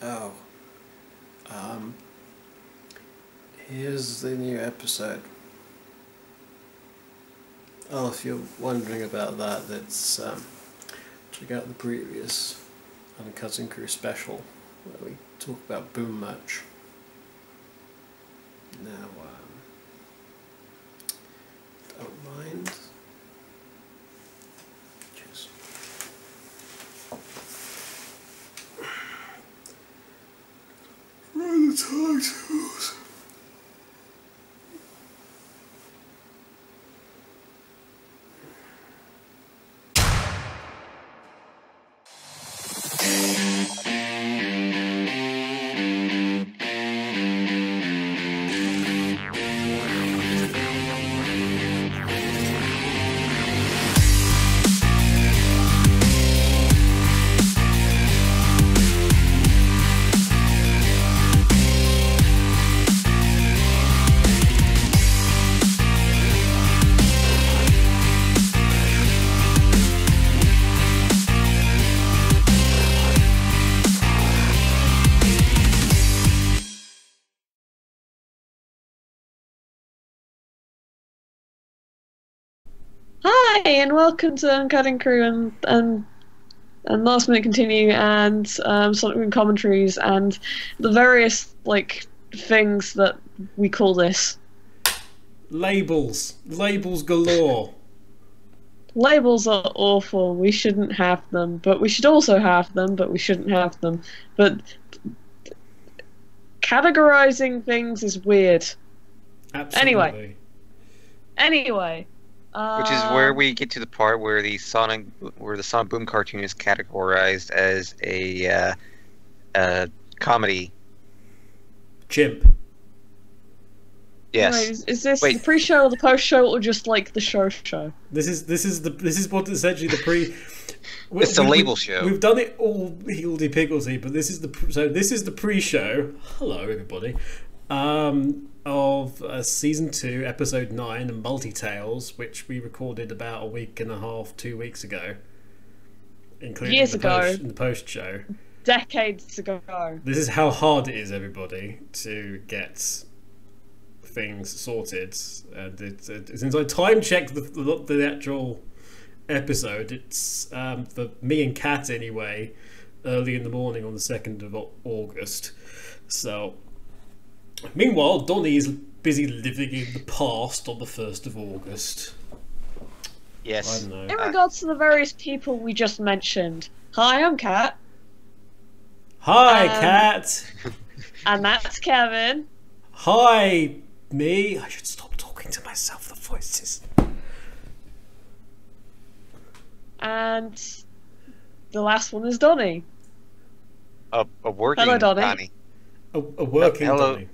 Oh, um, here's the new episode. Oh, if you're wondering about that, that's check out the previous Uncutting Crew special where we talk about boom merch. Now, don't mind. Cheers. Where are the titles? Hi, and welcome to Uncutting Crew and Last Minute Continue and Sonic Boom commentaries and the various things that we call this. Labels galore. Labels are awful. We shouldn't have them, but we should also have them, but we shouldn't have them. But categorizing things is weird. Absolutely. Anyway. Which is where we get to the part where the Sonic Boom cartoon is categorized as a comedy. Chimp. Yes. Wait, is this the pre-show or the post-show or just like the show? This is what essentially the pre. It's the label show. We've done it all higgledy-piggledy, but this is the pre-show. Hello, everybody. Of season 2, episode 9, and Multi-Tales, which we recorded about a week and a half, 2 weeks ago, including Years ago. The post show. Decades ago. This is how hard it is, everybody, to get things sorted. And since I time checked the actual episode, it's for me and Kat anyway, early in the morning on the 2nd of August. So. Meanwhile, Donnie is busy living in the past on the 1st of August. Yes. I don't know. In regards to the various people we just mentioned, hi, I'm Kat. Hi, Kat. And that's Kevin. Hi, me. I should stop talking to myself, the voices. And the last one is Donnie. A working Hello, Donnie. A working hello. Donnie.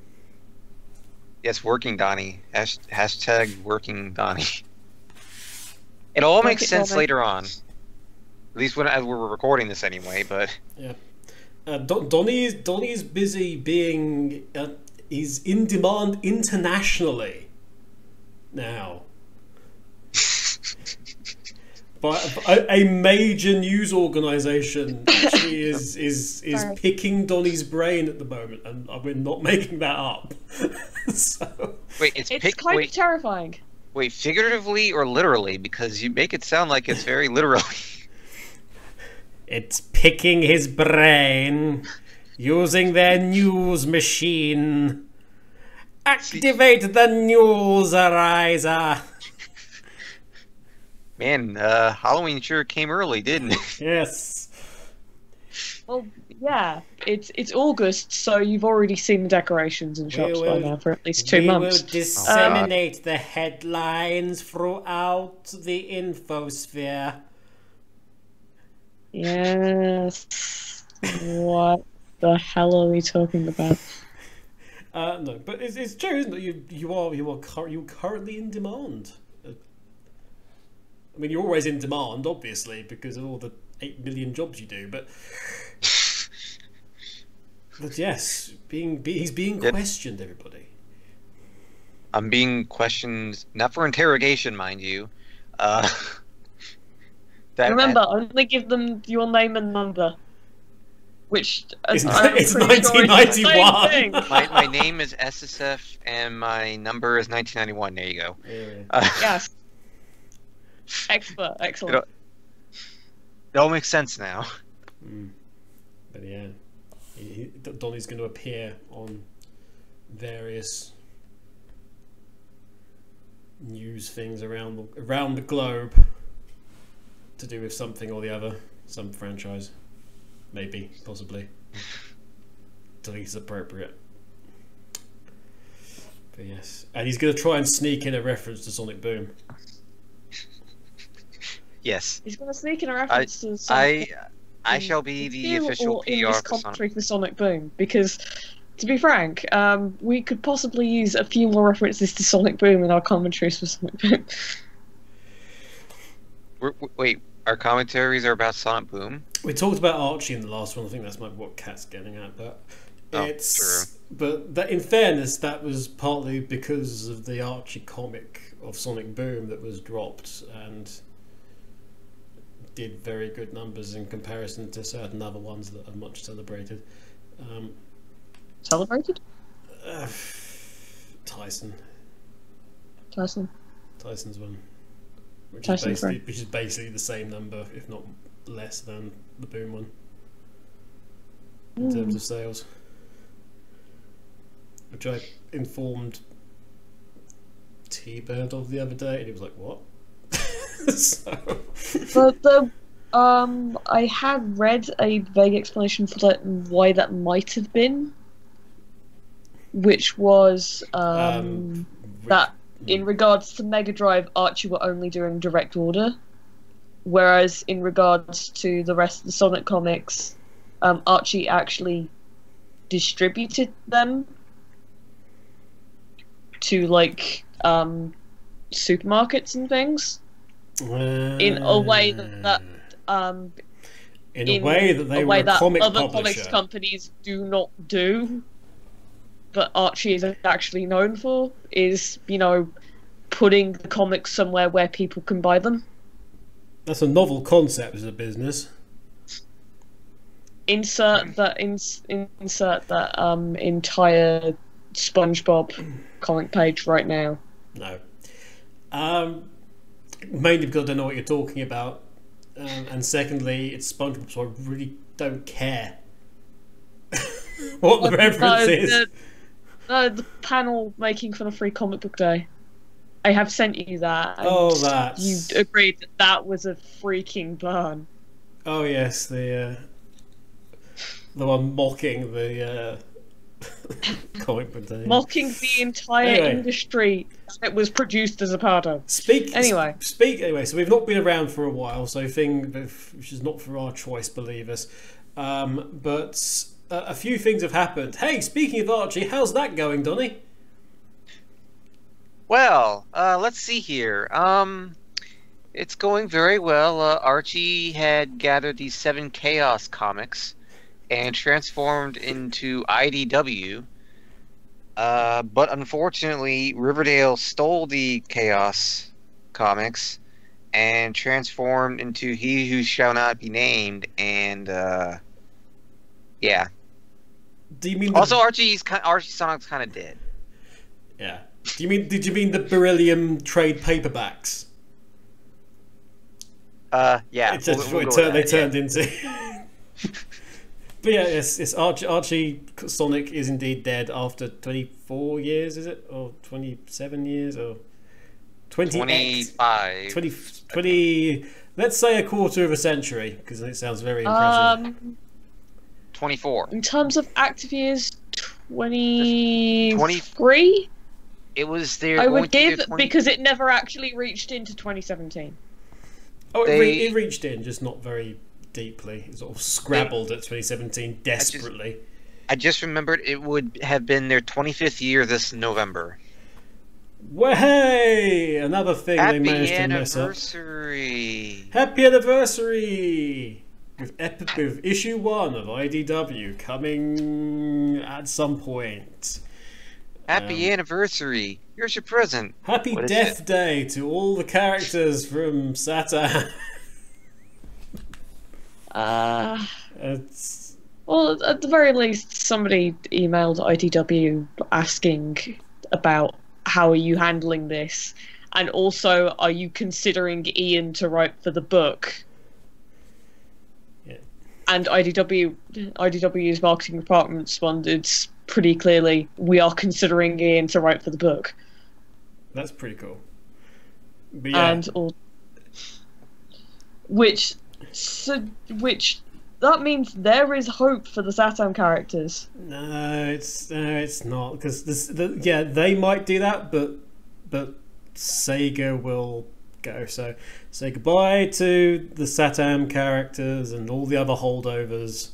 Yes, working Donnie. Hashtag working Donnie. It all makes sense later on. At least as we're recording this anyway, but... Yeah. Donnie is busy being... he's in demand internationally now. By a major news organisation actually is picking Donnie's brain at the moment, and we're not making that up. So. Wait, it's kind of terrifying. Wait, figuratively or literally? Because you make it sound like it's very literally. It's picking his brain using their news machine. Activate the newserizer. Man, Halloween sure came early, didn't it? Yes. Well, yeah, it's August, so you've already seen the decorations in shops by now for at least 2 months. We will disseminate the headlines throughout the infosphere. Yes. What the hell are we talking about? No, but it's true, isn't it? You're currently in demand. I mean, you're always in demand, obviously, because of all the 8 million jobs you do. But yes, he's being questioned, everybody. I'm being questioned, not for interrogation, mind you. Remember, only give them your name and number. which It's I'm it's pretty sure is the 1991. same thing. My name is SSF, and my number is 1991. There you go. Yeah. Yes. Excellent. It all makes sense now. But yeah, Donnie's going to appear on various news things around the globe to do with something or the other, some franchise, maybe, possibly. To think it's appropriate. But yes, and he's going to try and sneak in a reference to Sonic Boom. Yes. He's going to sneak in a reference to Sonic I shall be the official in PR this for Sonic. commentary for Sonic Boom, because, to be frank, we could possibly use a few more references to Sonic Boom in our commentaries for Sonic Boom. Wait, our commentaries are about Sonic Boom? We talked about Archie in the last one. I think that's what Kat's getting at, but it's true. But that, in fairness, that was partly because of the Archie comic of Sonic Boom that was dropped and did very good numbers in comparison to certain other ones that are much celebrated. Celebrated? Tyson's one, which is basically the same number, if not less than the Boom one, in terms of sales. Which I informed T-Bird of the other day, and he was like, "What?" But I had read a vague explanation for that, why that might have been, which was that in regards to Mega Drive, Archie were only doing direct order, whereas in regards to the rest of the Sonic comics, Archie actually distributed them to like supermarkets and things in a way that a way that they were a comic other publisher. comics companies do not do, but Archie is actually known for, is, you know, putting the comics somewhere where people can buy them. That's a novel concept as a business. Insert that entire SpongeBob comic page right now. No. Mainly because I don't know what you're talking about. And secondly, it's SpongeBob, so I really don't care what the reference is. The panel making fun of Free Comic Book Day. I have sent you that. Oh, that. You agreed that was a freaking burn. Oh yes, the one mocking the comic book day. Mocking the entire industry that was produced as a powder. Anyway, so we've not been around for a while, so which is not for our choice, believe us. But a few things have happened. Hey, speaking of Archie, how's that going, Donnie? Well, let's see here. It's going very well. Archie had gathered these 7 Chaos comics and transformed into IDW. But unfortunately, Riverdale stole the Chaos comics and transformed into He Who Shall Not Be Named. And yeah. Do you mean also Archie Sonic's kind of dead? Yeah. Did you mean the Beryllium trade paperbacks? Yeah. They turned into. But yeah, yes, Archie Sonic is indeed dead after 24 years, is it? Or 27 years? Or 25. 20, let's say a quarter of a century, because it sounds very impressive. 24. In terms of active years, 23? It was there. I would give, because it never actually reached into 2017. Oh, it reached in, just not very deeply. It sort of scrabbled at 2017 desperately. I just remembered it would have been their 25th year this November. Well, hey! Another thing they managed to mess up. Happy anniversary! With issue 1 of IDW coming at some point. Happy anniversary! Here's your present. Happy Death Day to all the characters from Satan. Well, Well, at the very least, somebody emailed IDW asking about how are you handling this, and also are you considering Ian to write for the book? Yeah. And IDW's marketing department responded pretty clearly, we are considering Ian to write for the book. That's pretty cool. But yeah. And which that means there is hope for the Satam characters. No, it's not, because they might do that, but Sega will go. So say goodbye to the Satam characters and all the other holdovers.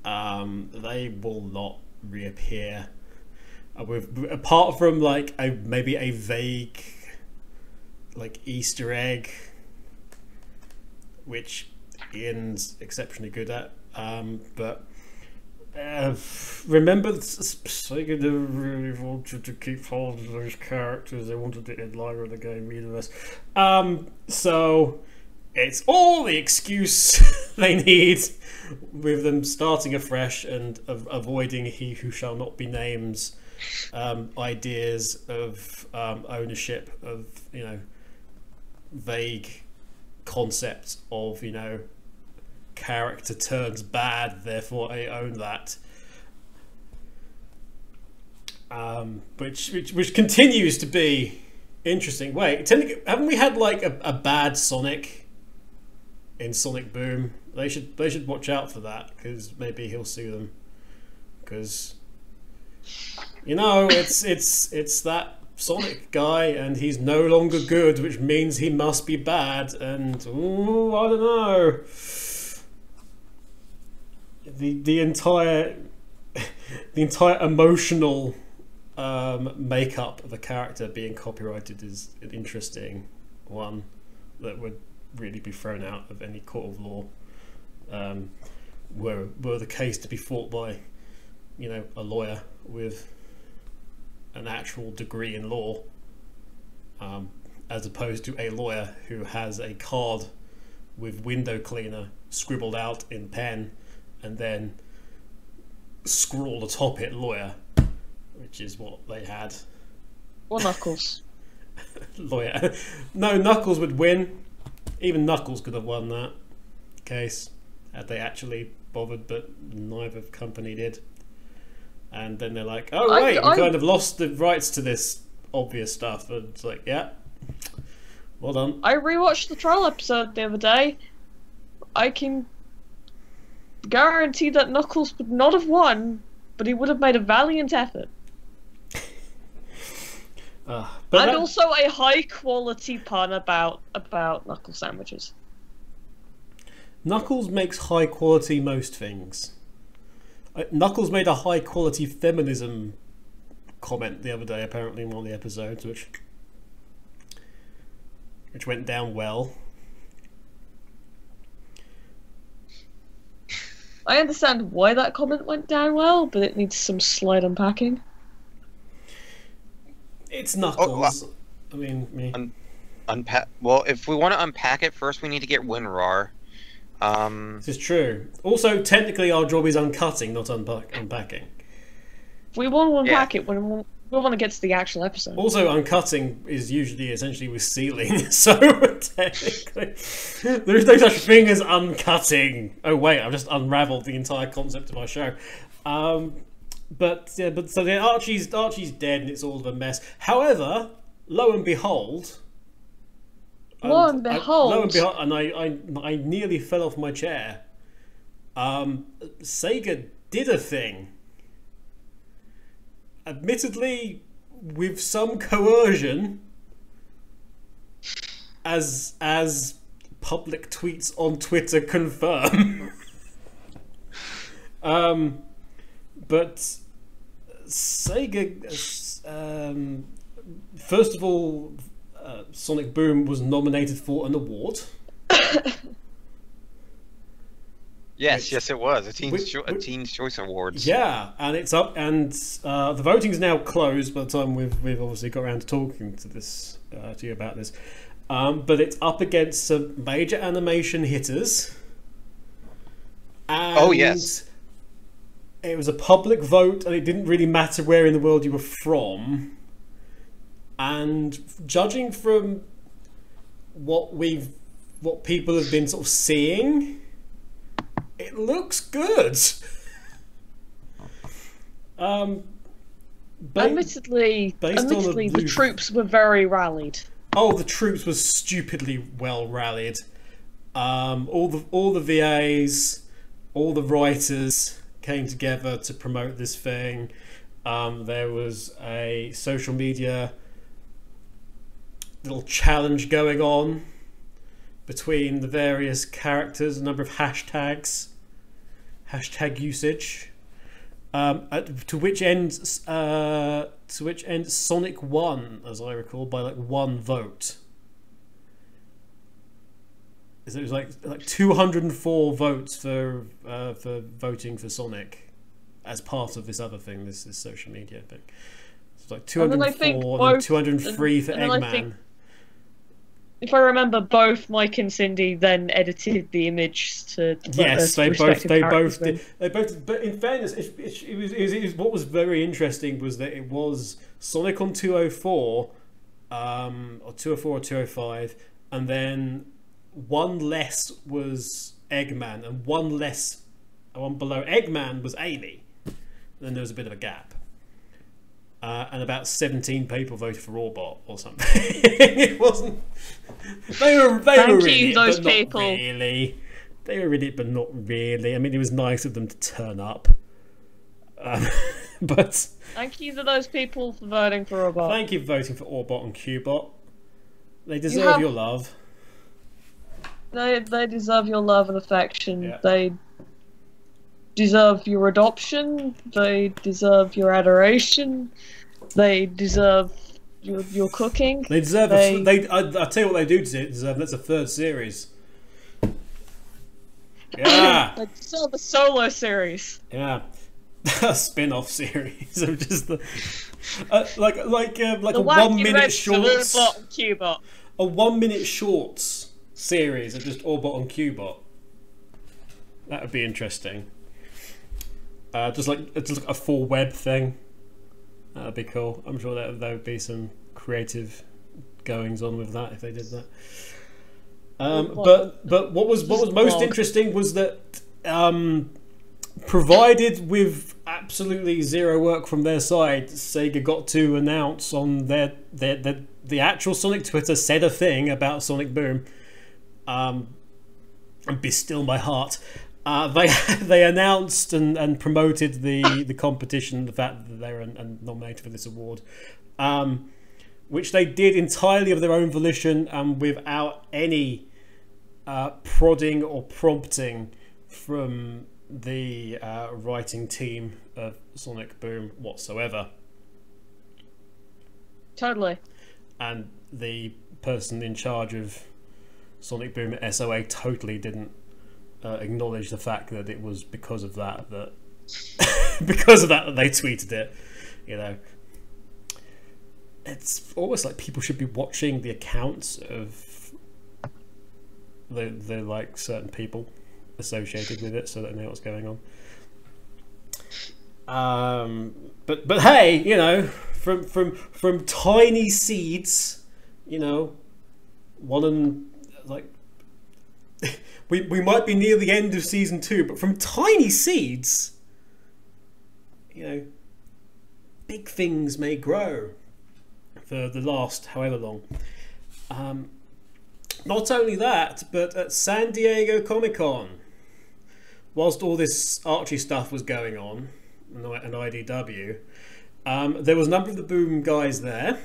They will not reappear. Apart from like maybe a vague like Easter egg, which Ian's exceptionally good at. But remember, Sega really wanted to keep hold of those characters. They wanted it in line with the game universe. So it's all the excuse they need, with them starting afresh and avoiding "he who shall not be named" ideas of ownership of, you know, vague concept of, you know, character turns bad, therefore I own that. Which continues to be interesting. Wait, haven't we had like a bad Sonic in Sonic Boom? They should watch out for that, because maybe he'll sue them, because, you know, it's that Sonic guy and he's no longer good, which means he must be bad, and ooh, I don't know. The entire emotional makeup of a character being copyrighted is an interesting one that would really be thrown out of any court of law, were the case to be fought by, you know, a lawyer with an actual degree in law, as opposed to a lawyer who has a card with window cleaner scribbled out in pen and then scrawled atop it lawyer, which is what they had. Or Knuckles. Lawyer. No, Knuckles would win. Even Knuckles could have won that case had they actually bothered, but neither company did. And then they're like, oh wait, we kind of lost the rights to this obvious stuff. And it's like, yeah, well done. I rewatched the trial episode the other day. I can guarantee that Knuckles would not have won, but he would have made a valiant effort. And also a high quality pun about Knuckles sandwiches. Knuckles makes high quality most things. Knuckles made a high quality feminism comment the other day, apparently, in one of the episodes, which went down well. I understand why that comment went down well, but it needs some slight unpacking. It's Knuckles. I mean, me. Unpack. Well, if we want to unpack it first, we need to get WinRAR. This is true. Also, technically, our job is uncutting, not unpacking. We want to unpack it when we want to get to the actual episode. Also, uncutting is usually essentially with sealing, so technically, there is no such thing as uncutting. Oh wait, I've just unravelled the entire concept of our show. But so the Archie's dead and it's all of a mess. However, lo and behold, and I nearly fell off my chair. Sega did a thing. Admittedly, with some coercion, as public tweets on Twitter confirm. But Sega, first of all, Sonic Boom was nominated for an award. Yes, it was a Teen's Choice Awards. Yeah, and it's up, and the voting's now closed. By the time we've obviously got around to talking to this to you about this, but it's up against some major animation hitters. And oh yes, it was a public vote, and it didn't really matter where in the world you were from. And judging from what people have been sort of seeing, it looks good. Admittedly, the troops were very rallied. Oh, the troops were stupidly well rallied. All the VAs, all the writers came together to promote this thing. There was a social media little challenge going on between the various characters, a number of hashtag usage. To which end Sonic won, as I recall, by like one vote. It was like 204 votes for voting for Sonic as part of this other thing, this social media thing. It's like 204 and 203 for Eggman. If I remember, both Mike and Cindy then edited the image to. Yes, they both did. But in fairness, it was what was very interesting was that it was Sonic on 204, or 204 or 205, and then one less was Eggman, and one below Eggman was Amy. And then there was a bit of a gap. And about 17 people voted for Orbot or something. It wasn't. They were in it, but not really. They were in it, but not really. I mean, it was nice of them to turn up. But thank you to those people for voting for Orbot. Thank you for voting for Orbot and Cubot. They deserve your love. They deserve your love and affection. Yeah. They deserve your adoption. They deserve your adoration. They deserve your cooking. They deserve. I'll tell you what they do deserve. That's a third series. Yeah. They deserve a solo series. Yeah. A spin-off series of just the like a 1 minute shorts. A 1 minute shorts series of just Orbot and Cubot. That would be interesting. Just like a full web thing. That'd be cool. I'm sure there would be some creative goings on with that if they did that. But what was most interesting was that provided with absolutely zero work from their side, Sega got to announce on the actual Sonic Twitter said a thing about Sonic Boom. And be still my heart. They announced and promoted the competition, the fact that they were nominated for this award, which they did entirely of their own volition and without any prodding or prompting from the writing team of Sonic Boom whatsoever. Totally. And the person in charge of Sonic Boom at SOA totally didn't acknowledge the fact that it was because of that that they tweeted it. You know, it's almost like people should be watching the accounts of the like certain people associated with it so that they know what's going on. But hey, you know, from tiny seeds, you know, we might be near the end of season 2, but from tiny seeds, you know, big things may grow for the last however long. Not only that, but at San Diego Comic-Con, whilst all this Archie stuff was going on, and IDW, there was a number of the Boom guys there.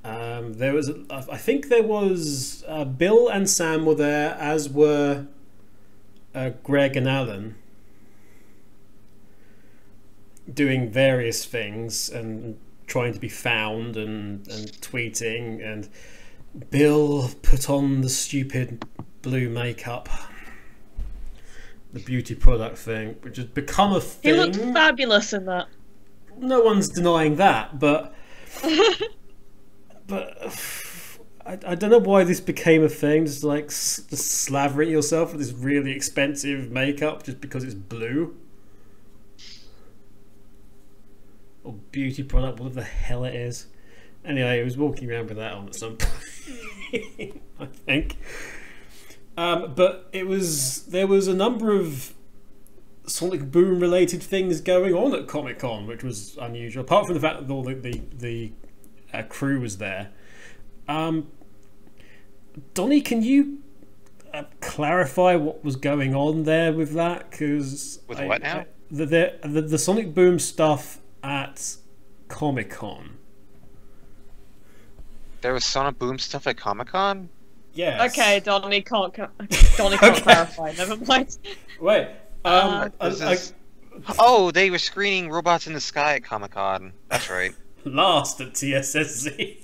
There was, I think there was Bill and Sam were there, as were Greg and Alan, doing various things and trying to be found and tweeting. And Bill put on the stupid blue makeup, the beauty product thing, which has become a thing. He looked fabulous in that. No one's denying that, but I don't know why this became a thing. Just like just slavering yourself with this really expensive makeup just because it's blue. Or beauty product, whatever the hell it is. Anyway, he was walking around with that on at some point, I think. But there was a number of Sonic Boom related things going on at Comic-Con, which was unusual. Apart from the fact that all the crew was there. Donnie, can you clarify what was going on there with that? Because what now? The Sonic Boom stuff at Comic-Con. There was Sonic Boom stuff at Comic-Con? Yes. Okay, Donnie can't clarify. Never mind. Wait. Oh, they were screening Robots in the Sky at Comic-Con. That's right. Last at TSSC.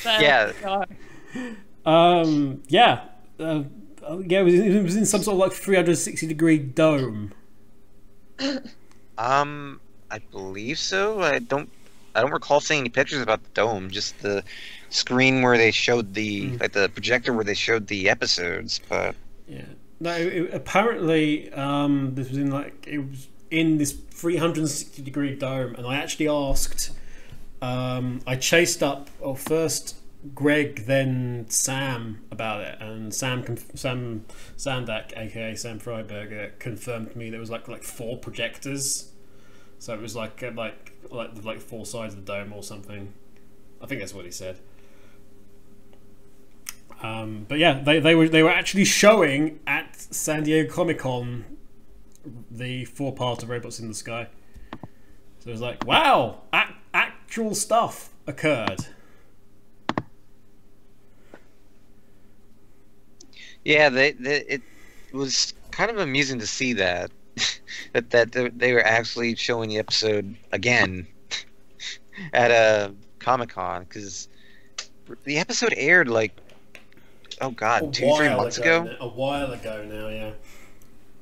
Yeah. Yeah. It was in some sort of like 360-degree dome. I believe so. I don't recall seeing any pictures about the dome. Just the screen where they showed the the projector where they showed the episodes. But yeah, no. Apparently, this was in this 360-degree dome, and I actually asked. I chased up first Greg, then Sam about it, and Sam Sandak, aka Sam Freiberger, confirmed to me there was like 4 projectors. So it was like 4 sides of the dome or something. I think that's what he said. But yeah, they were actually showing at San Diego Comic-Con the 4-part of Robots in the Sky. So it was like, wow, actual stuff occurred. yeah, it was kind of amusing to see that. that they were actually showing the episode again at a Comic-Con, because the episode aired like 2-3 months ago. A while ago now, yeah.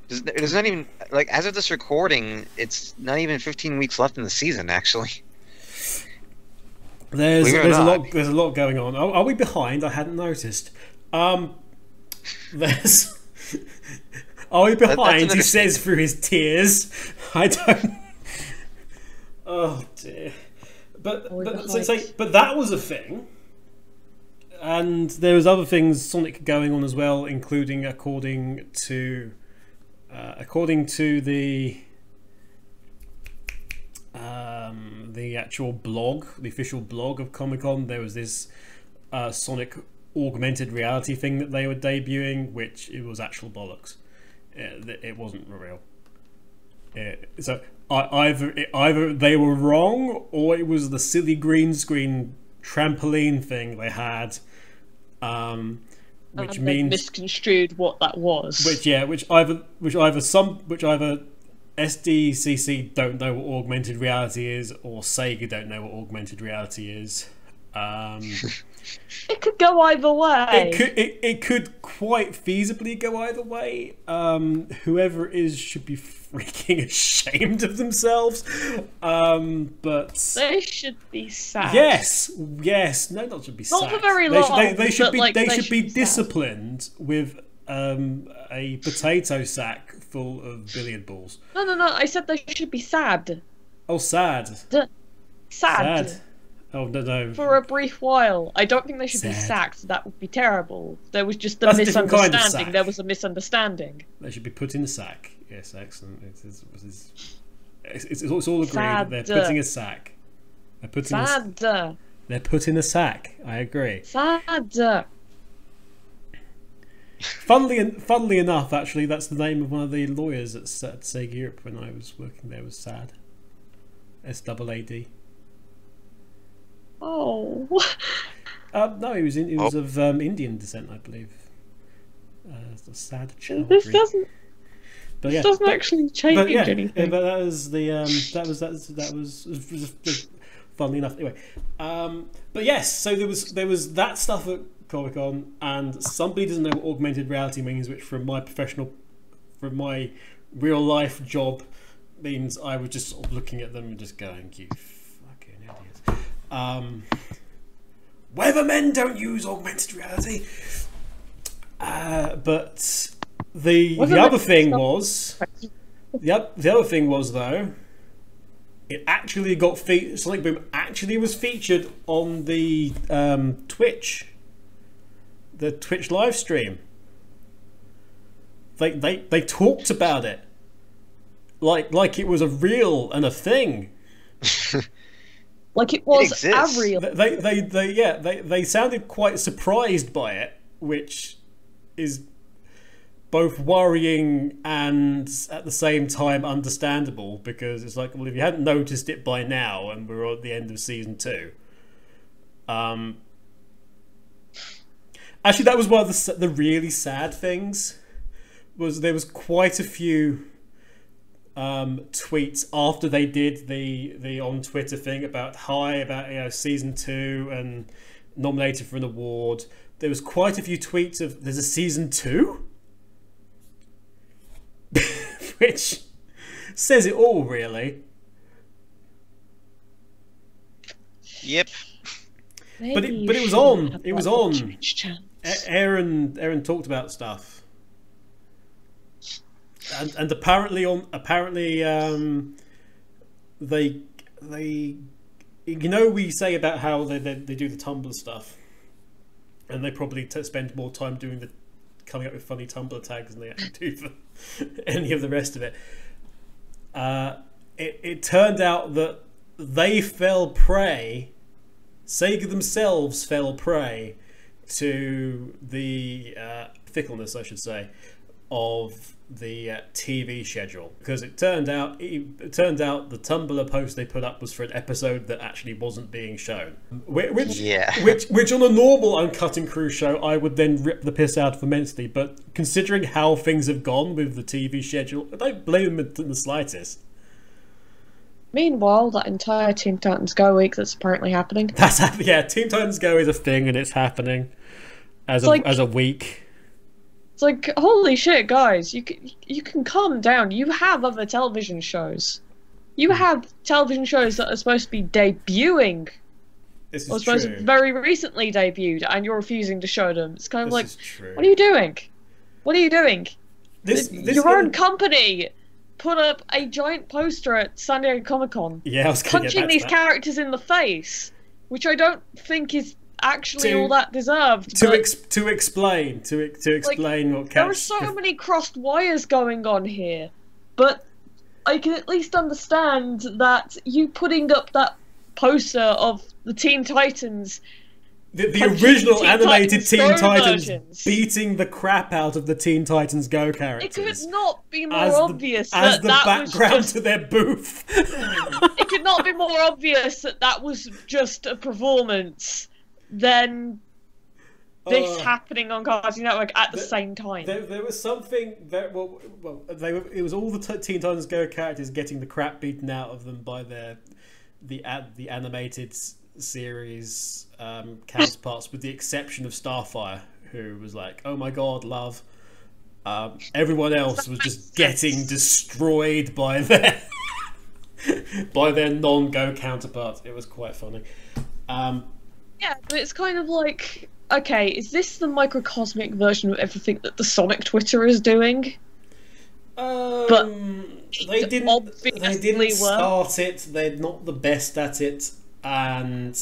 There's not even as of this recording, it's not even 15 weeks left in the season. Actually, there's a lot going on. Are we behind? I hadn't noticed. There's. Are we behind? He says through his tears. I don't. Oh dear. But that was a thing, and there was other things Sonic going on as well, including according to the actual blog, the official blog of Comic-Con, there was this Sonic augmented reality thing that they were debuting, which it was actual bollocks. It wasn't real. So either they were wrong, or it was the silly green screen trampoline thing they had, which means misconstrued what that was. Which either SDCC don't know what augmented reality is, or Sega don't know what augmented reality is. It could go either way. It could quite feasibly go either way. Whoever it is should be freaking ashamed of themselves. But they should be sad. Yes. No, not should be sad. Not for very long. They should be sad. Disciplined with a potato sack full of billiard balls. No. I said they should be sad. Oh, sad. Sad. Oh, no. For a brief while. I don't think they should be sacked. That would be terrible. There was just a That's a different kind of misunderstanding. sack. There was a misunderstanding. They should be put in a sack. Yes, excellent. It's all agreed that they're putting a sack. They're put in a sack. I agree. Sad. Funnily enough, actually, that's the name of one of the lawyers at Sega Europe when I was working there. Was Sad. SAAD. Oh. No, he was of Indian descent, I believe. A sad child. This doesn't actually change anything. Yeah, but that was that was funnily enough. Anyway, but yes, so there was that stuff at Comic-Con, and somebody doesn't know what augmented reality means, which from my real life job means I was just sort of looking at them and just going, "You fucking idiots." whether men don't use augmented reality. But the other thing was, the other thing was though, it actually got Sonic Boom actually was featured on the Twitch live stream. They talked about it like it was a real and a thing. Like it was a real. They sounded quite surprised by it, which is both worrying and at the same time understandable, because it's like, well, if you hadn't noticed it by now and we're at the end of season 2. Actually, that was one of the really sad things. Was there was quite a few tweets after they did the on Twitter thing about season 2 and nominated for an award. There was quite a few tweets of there's a season 2, which says it all, really. Yep. But it was on. It was on. Aaron talked about stuff. And apparently they we say about how they do the Tumblr stuff, and they probably spend more time coming up with funny Tumblr tags than they actually do for any of the rest of it. It turned out that they fell prey, Sega themselves fell prey to the fickleness, I should say, of the TV schedule, because it turned out the Tumblr post they put up was for an episode that actually wasn't being shown, which on a normal Uncutting Crew show I would then rip the piss out of immensely, but considering how things have gone with the TV schedule, I don't blame them in the slightest. Meanwhile, that entire Teen Titans Go week that's apparently happening. Teen Titans Go is a thing, and it's happening as a week. It's like, holy shit, guys! You can calm down. You have other television shows. You have television shows that are supposed to be debuting, or supposed to very recently debuted, and you're refusing to show them. It's kind of like, what are you doing? What are you doing? Your own company put up a giant poster at San Diego Comic-Con, punching these characters in the face, which I don't think is actually all that deserved. To explain what there are so many crossed wires going on here, but I can at least understand that you putting up that poster of the Teen Titans, the original animated Teen Titans beating the crap out of the Teen Titans Go characters. It could not be more obvious as the that background was just, to their booth. It could not be more obvious that was just a performance than this happening on Cartoon Network at the same time. There was something very it was all the Teen Titans Go characters getting the crap beaten out of them by the animated series counterparts, with the exception of Starfire, who was like, "Oh my god, love." Everyone else was just getting destroyed by their non-Go counterparts. It was quite funny. Yeah, but it's kind of like, okay, is this the microcosmic version of everything that the Sonic Twitter is doing? But they didn't start it. They're not the best at it, and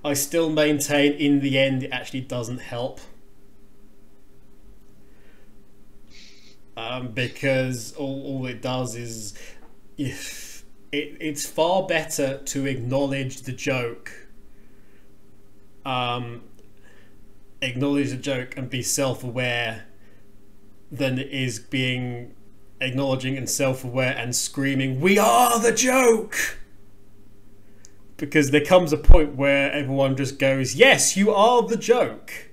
I still maintain in the end it actually doesn't help, because all it does is it's far better to acknowledge the joke, and be self-aware than it is being acknowledging and self-aware and screaming, "We are the joke!" Because there comes a point where everyone just goes, "Yes, you are the joke,"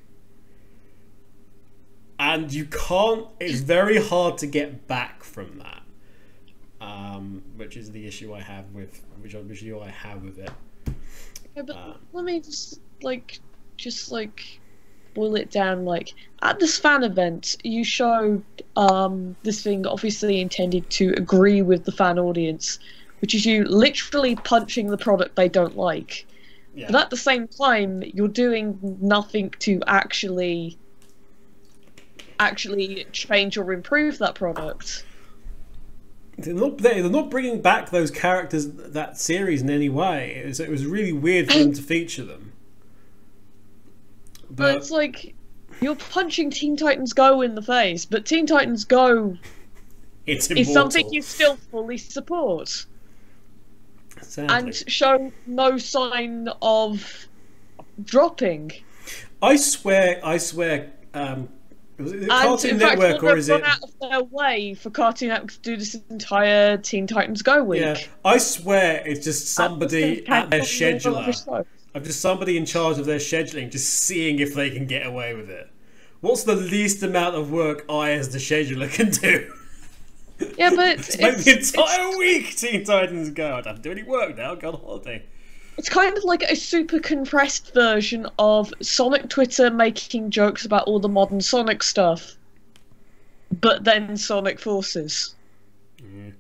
and you can't. It's very hard to get back from that. Which is the issue I have with it. Yeah, but let me just boil it down. Like, at this fan event, you showed this thing obviously intended to agree with the fan audience, which is you literally punching the product they don't like, Yeah. But at the same time, you're doing nothing to actually change or improve that product. They're not bringing back those characters, that series, in any way. It was really weird for them to feature them. But it's like you're punching Teen Titans Go in the face, but Teen Titans Go is something you still fully support. Sadly. And show no sign of dropping. I swear, was it Cartoon Network or is it? Run out of their way for Cartoon Network to do this entire Teen Titans Go week. Yeah, I swear it's just somebody at their scheduler. I'm just somebody in charge of their scheduling, just seeing if they can get away with it. What's the least amount of work I, as the scheduler, can do? Yeah, but make the entire week Teen Titans Go. I don't have to do any work now. Go on holiday. It's kind of like a super compressed version of Sonic Twitter making jokes about all the modern Sonic stuff, but then Sonic Forces. We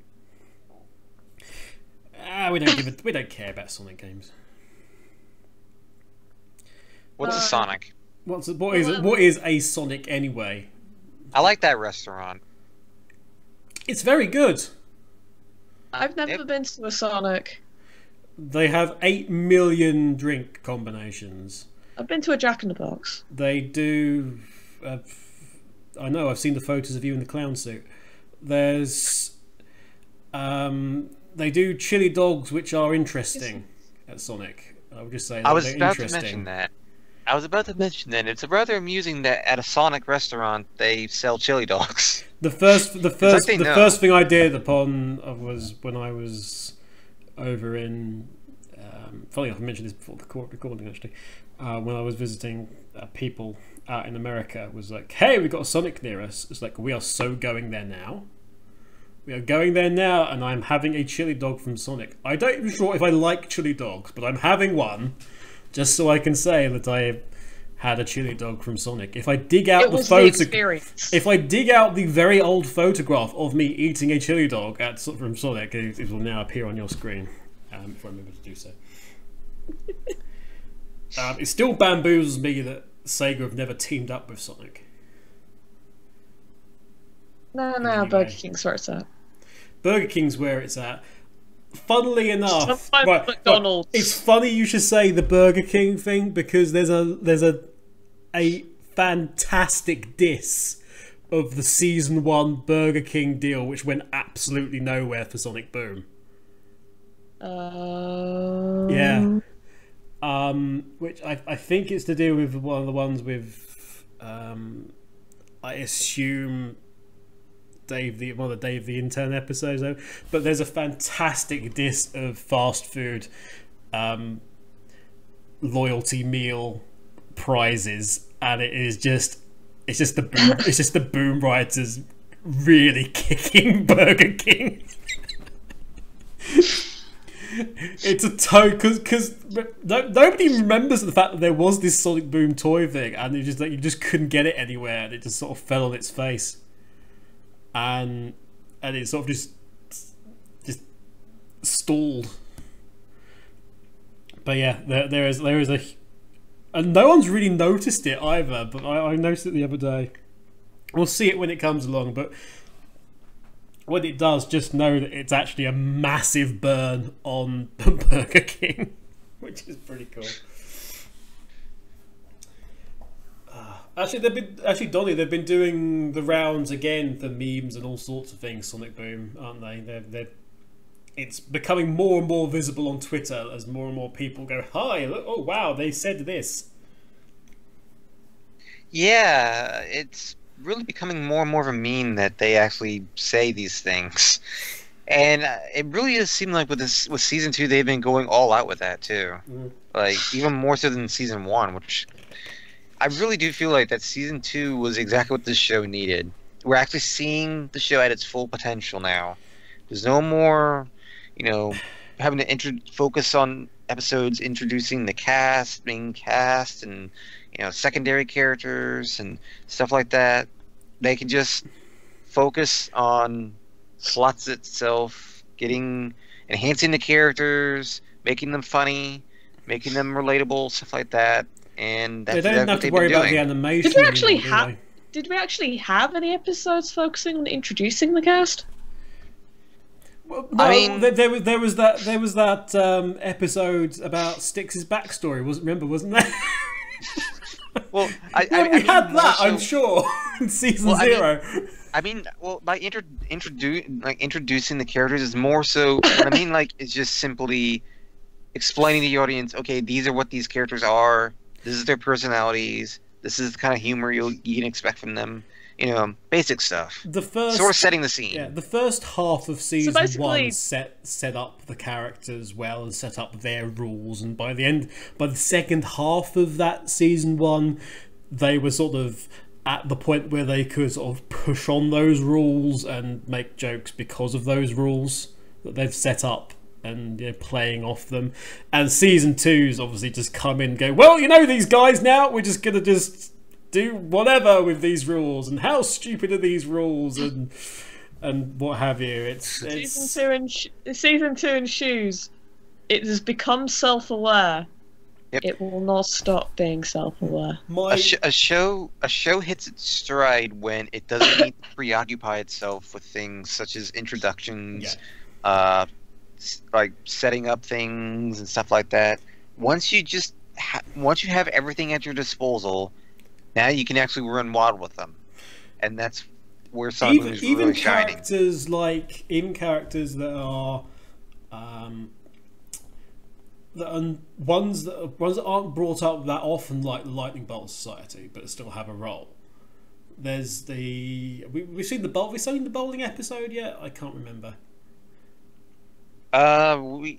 don't care about Sonic games. What's a Sonic? What is a Sonic anyway? I like that restaurant. It's very good. I've never been to a Sonic. They have 8 million drink combinations. I've been to a Jack in the Box. They do. I know. I've seen the photos of you in the clown suit. There's. They do chili dogs, which are interesting at Sonic. I would just say that I was they're about to interesting. mention that. It's rather amusing that at a Sonic restaurant they sell chili dogs. The first thing I did was when I was over in. Funny enough, I mentioned this before the recording actually. When I was visiting people out in America, was like, "Hey, we've got a Sonic near us." It's like, we are so going there now. We are going there now, and I'm having a chili dog from Sonic. I don't even sure if I like chili dogs, but I'm having one. Just so I can say that I had a chili dog from Sonic. If I dig out if I dig out the very old photograph of me eating a chili dog from Sonic, it will now appear on your screen. If I remember to do so. It still bamboozles me that Sega have never teamed up with Sonic. No, Burger King's where it's at. Burger King's where it's at. Funnily enough, McDonald's. It's funny you should say the Burger King thing, because there's a fantastic diss of the season 1 Burger King deal, which went absolutely nowhere for Sonic Boom. Yeah. Which I think it's to do with one of the ones with I assume one of the Dave the Intern episodes, though. But there's a fantastic diss of fast food loyalty meal prizes, and it's just the boom writers really kicking Burger King. It's a because nobody remembers the fact that there was this Sonic Boom toy thing, and you just couldn't get it anywhere, and it just sort of fell on its face. And it sort of just stalled. But yeah, there is and no one's really noticed it either. But I noticed it the other day. We'll see it when it comes along. But when it does, just know that it's actually a massive burn on Burger King, which is pretty cool. Actually, Donnie, they've been doing the rounds again for memes and all sorts of things. Sonic Boom, aren't they? It's becoming more and more visible on Twitter as more and more people go, "Hi, look, oh wow, they said this." Yeah, it's really becoming more and more of a meme that they actually say these things, and it really does seem like with season 2 they've been going all out with that too, like even more so than season 1, which. I really do feel like that season 2 was exactly what this show needed. We're actually seeing the show at its full potential now. There's no more, having to focus on episodes introducing the main cast, and secondary characters and stuff like that. They can just focus on plots itself, enhancing the characters, making them funny, making them relatable, stuff like that. And They that's don't exactly have what to they've worry been about doing. the animation. Did we actually anymore, do have? they? Did we actually have any episodes focusing on introducing the cast? Well, no, I mean- there was that episode about Styx's backstory. Wasn't there? Well, I Yeah, we mean, had more that, so- I'm sure, in season Well, I mean- 0. I mean, well, by introducing the characters is more so. What I mean, like, is just simply explaining to the audience. Okay, these are what these characters are. This is their personalities. This is the kind of humor you can expect from them. You know, basic stuff. The first, Sort of setting the scene. yeah, the first half of season basically- 1 set up the characters well and set up their rules, and by the second half of that season 1, they were sort of at the point where they could sort of push on those rules and make jokes because of those rules that they've set up, and playing off them. And season 2's obviously just come in and go, well, these guys now, we're just gonna just do whatever with these rules, and how stupid are these rules, and what have you. It's Season 2 in Shoes, it has become self-aware. Yep. It will not stop being self-aware. A show hits its stride when it doesn't need to preoccupy itself with things such as introductions, like setting up things and stuff like that. Once you have everything at your disposal, now you can actually run wild with them, and that's where Sonic Boom is really shining. Even characters that are ones that aren't brought up that often, like the Lightning Bolt Society, but still have a role. There's we've seen the bowling episode yet? I can't remember. We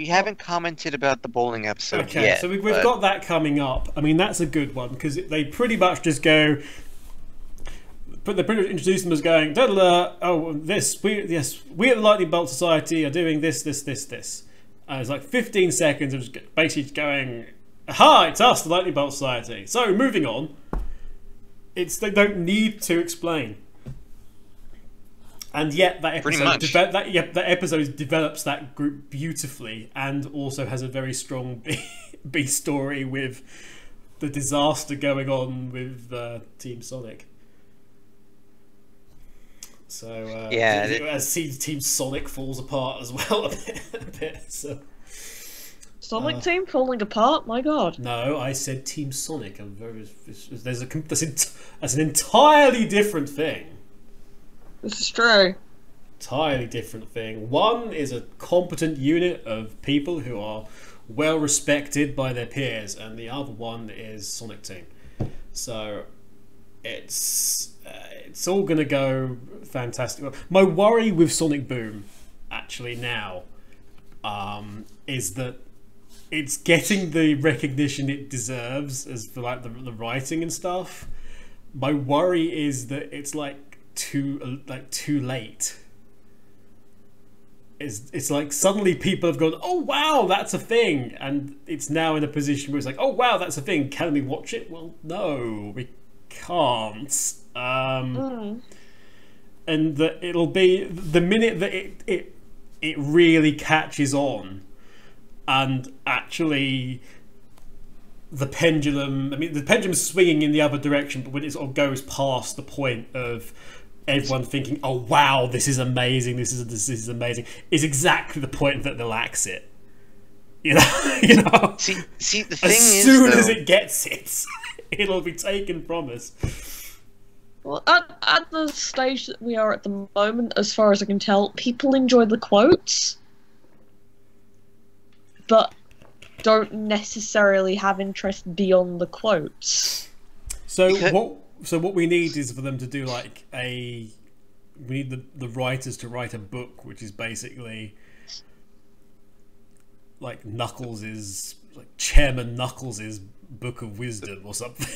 haven't commented about the bowling episode yet. So we've got that coming up. I mean, that's a good one because they pretty much just go. But they pretty much introduce them as going, da da da. Oh, we at the Lightning Bolt Society are doing this. It's like 15 seconds of just basically going, "Hi, it's us, the Lightning Bolt Society." So moving on. They don't need to explain. And yet that episode develops that group beautifully, and also has a very strong B story with the disaster going on with Team Sonic. So as Team Sonic falls apart as well a bit. So. Sonic Team falling apart? My God! No, I said Team Sonic. That's an entirely different thing. This is true. Entirely different thing. One is a competent unit of people who are well respected by their peers, and the other one is Sonic Team. So it's all gonna go fantastic. My worry with Sonic Boom, actually now, is that it's getting the recognition it deserves as for like the writing and stuff. My worry is that it's too late. It's like suddenly people have gone, oh wow, that's a thing, and it's now in a position where it's like, oh wow, that's a thing. Can we watch it? Well, no, we can't. And that it'll be the minute that it really catches on, and actually the pendulum's swinging in the other direction, but when it sort of goes past the point of everyone thinking, oh wow, this is amazing, this is amazing, is exactly the point that they'll axe it. You know? See, the thing as is, soon though, as it gets it, it'll be taken from us. Well, at the stage that we are at the moment, as far as I can tell, people enjoy the quotes, but don't necessarily have interest beyond the quotes. So what we need is for them to do we need the writers to write a book which is basically like Chairman Knuckles' Book of Wisdom or something.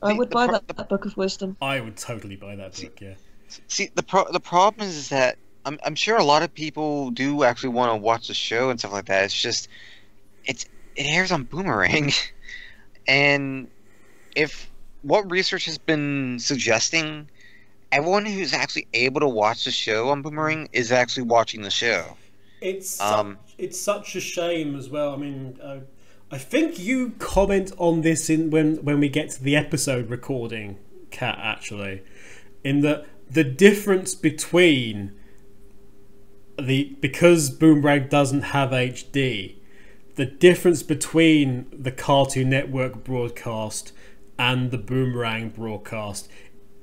I would buy that Book of Wisdom. I would totally buy that book, yeah. See, the problem is that I'm sure a lot of people do actually want to watch the show and stuff like that. It's just it airs on Boomerang, and if what research has been suggesting, everyone who's actually able to watch the show on Boomerang is actually watching the show. It's such a shame as well. I mean, I think you comment on this when we get to the episode recording, Kat, actually, in the difference between because Boomerang doesn't have HD, the difference between the Cartoon Network broadcast and the Boomerang broadcast,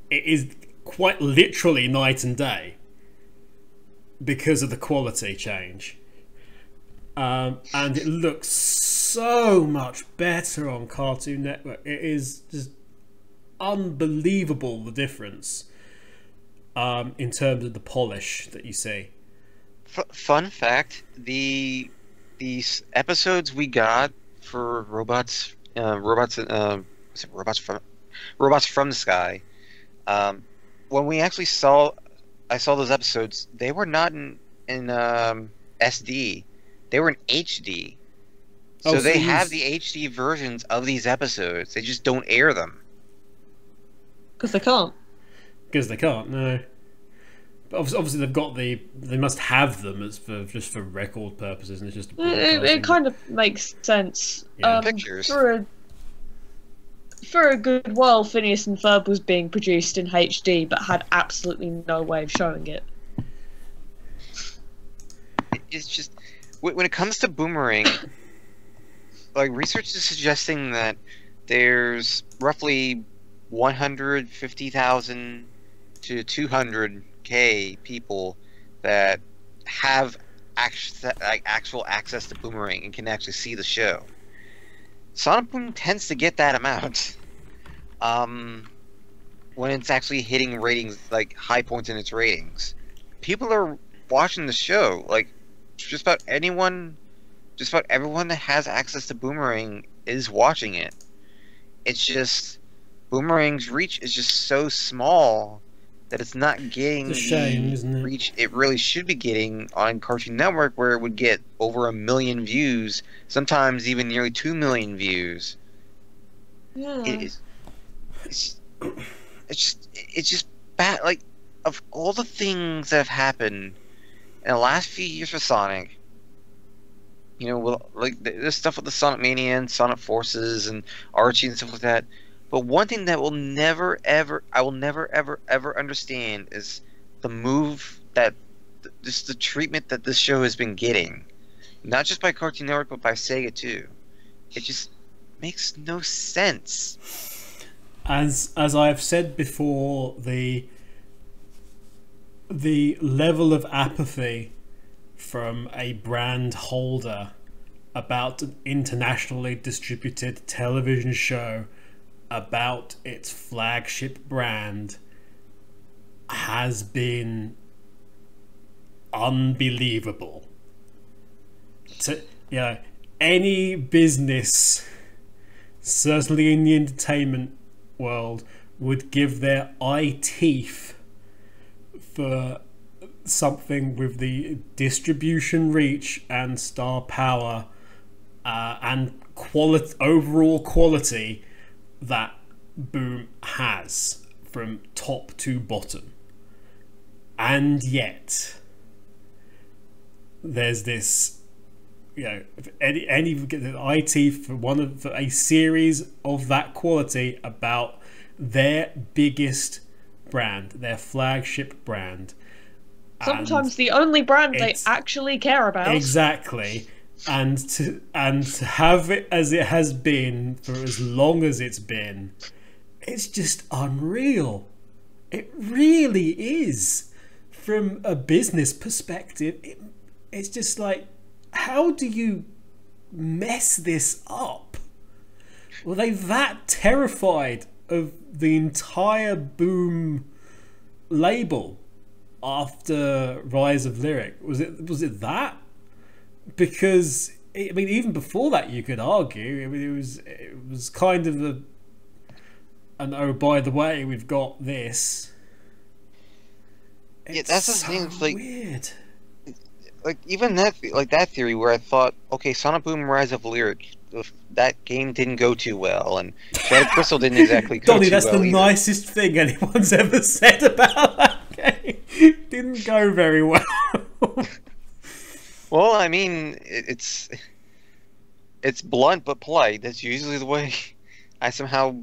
it is quite literally night and day because of the quality change. And it looks so much better on Cartoon Network. It is just unbelievable, the difference in terms of the polish that you see. Fun fact: these episodes we got for robots from the Sky. When we actually I saw those episodes. They were not in SD. They were in HD. So they have the HD versions of these episodes. They just don't air them. Because they can't. Because they can't, no. But obviously they must have them just for record purposes, and it's just it kind of makes sense. Yeah. Pictures. For a good while, Phineas and Ferb was being produced in HD, but had absolutely no way of showing it. It's just when it comes to Boomerang, like research is suggesting that there's roughly 150,000 to 200K people that have actual access to Boomerang and can actually see the show. Sonic Boom tends to get that amount when it's actually hitting ratings, like high points in its ratings. People are watching the show. Like just about everyone that has access to Boomerang is watching it. It's just Boomerang's reach is just so small that it's not getting the reach it really should be getting on Cartoon Network, where it would get over 1 million views, sometimes even nearly 2 million views. Yeah. It's just bad. Like, of all the things that have happened in the last few years for Sonic, you know, like there's stuff with the Sonic Mania and Sonic Forces and Archie and stuff like that. But one thing that I will never ever understand is the move that the treatment that this show has been getting, not just by Cartoon Network but by Sega too. It just makes no sense. As I've said before, the level of apathy from a brand holder about an internationally distributed television show about its flagship brand has been unbelievable. Any business, certainly in the entertainment world, would give their eye teeth for something with the distribution reach and star power and overall quality that Boom has from top to bottom. And yet there's this, any IT for a series of that quality about their biggest brand, their flagship brand. Sometimes the only brand they actually care about. Exactly. And to have it as it has been for as long as it's been, it's just unreal. It really is. From a business perspective, it's just like, how do you mess this up? Were they that terrified of the entire Boom label after Rise of Lyric? Was it that? Because even before that, you could argue it was kind of an oh, by the way, we've got this. Yeah, that's the thing. It's like weird. Like even that theory where I thought, okay, Sonic Boom Rise of Lyric, that game didn't go too well, and Shattered Crystal didn't exactly go Donnie, too well. that's the nicest thing anyone's ever said about that game. Didn't go very well. Well, I mean, it's blunt but polite. That's usually the way I somehow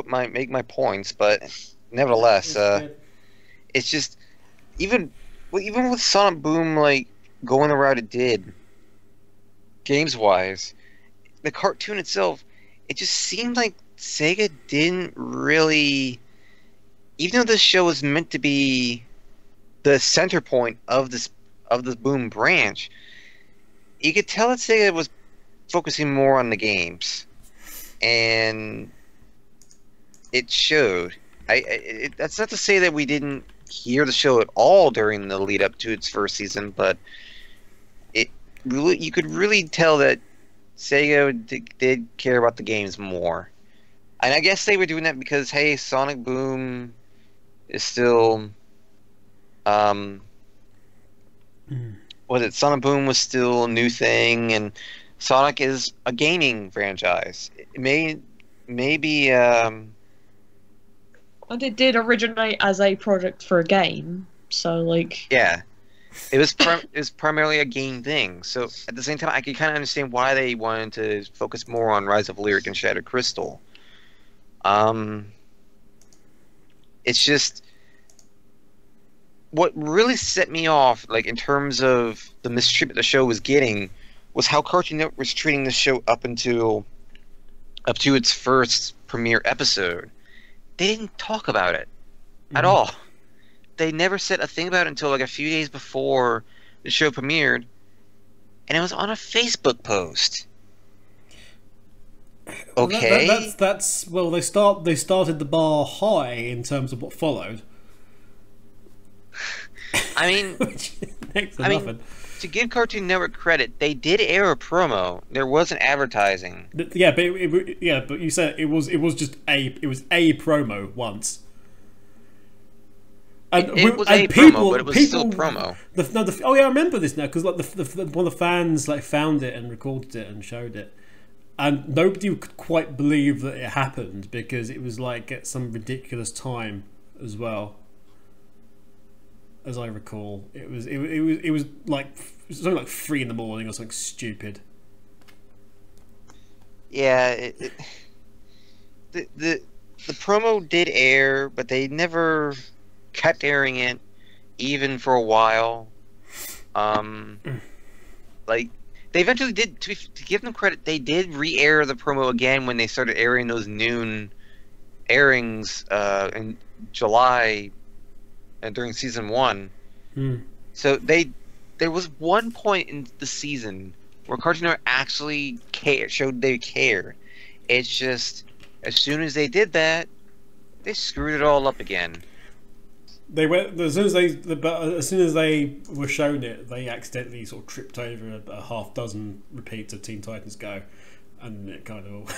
make my points. But nevertheless, It's good. it's just even even with Sonic Boom like going the route it did, games wise, the cartoon itself, it just seemed like Sega didn't really, even though this show was meant to be the center point of the Boom branch, you could tell that Sega was focusing more on the games, and it showed. That's not to say that we didn't hear the show at all during the lead up to its first season, but it really, you could really tell that Sega did care about the games more. And I guess they were doing that because, hey, Sonic Boom is still, Sonic Boom was still a new thing, and Sonic is a gaming franchise. It maybe, And it did originate as a project for a game, so like. yeah. It was primarily a game thing. So at the same time, I could kind of understand why they wanted to focus more on Rise of Lyric and Shattered Crystal. It's just what really set me off, like in terms of the mistreatment the show was getting, was how Cartoon Network was treating the show up to its first premiere episode. They didn't talk about it at all. They never said a thing about it until like a few days before the show premiered, and it was on a Facebook post. Okay, That's well. They started the bar high in terms of what followed. I mean, Which next to nothing. to give Cartoon Network credit, they did air a promo. There wasn't advertising. Yeah, but you said it was just a promo once. And It was and a promo, but it was still promo. Oh yeah, I remember this now because like one of the fans like found it and recorded it and showed it, and nobody could quite believe that it happened because it was like at some ridiculous time as well. As I recall, it was like something like 3 in the morning or something stupid. Yeah, the promo did air, but they never kept airing it, even for a while. Like they eventually did. To give them credit, they did re-air the promo again when they started airing those noon airings in July and during season 1. So there was one point in the season where Cartoon Network actually showed they cared. It's just as soon as they did that, they screwed it all up again. They went as soon as they were shown it, they accidentally sort of tripped over a half dozen repeats of Teen Titans Go, and it kind of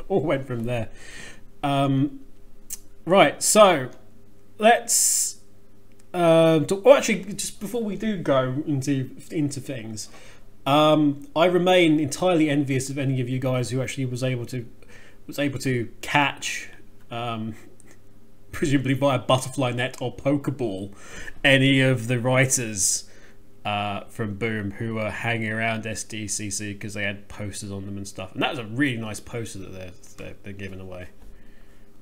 all went from there. Right, so let's actually, just before we do go into things, I remain entirely envious of any of you guys who actually was able to catch, presumably via butterfly net or Pokeball, any of the writers from Boom who were hanging around SDCC because they had posters on them and stuff. And that was a really nice poster that they're giving away.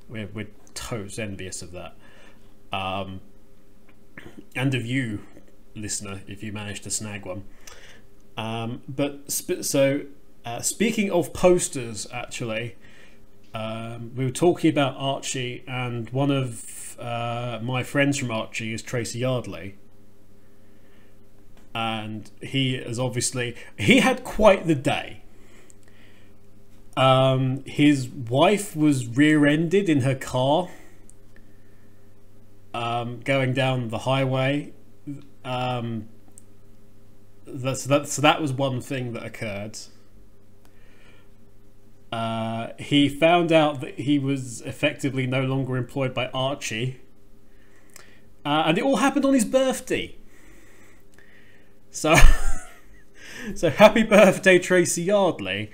We're totes envious of that. And of you, listener, if you managed to snag one. Speaking of posters, actually, we were talking about Archie, and one of my friends from Archie is Tracy Yardley, and he had quite the day. His wife was rear-ended in her car going down the highway. So that was one thing that occurred. He found out that he was effectively no longer employed by Archie, and it all happened on his birthday. So happy birthday, Tracy Yardley.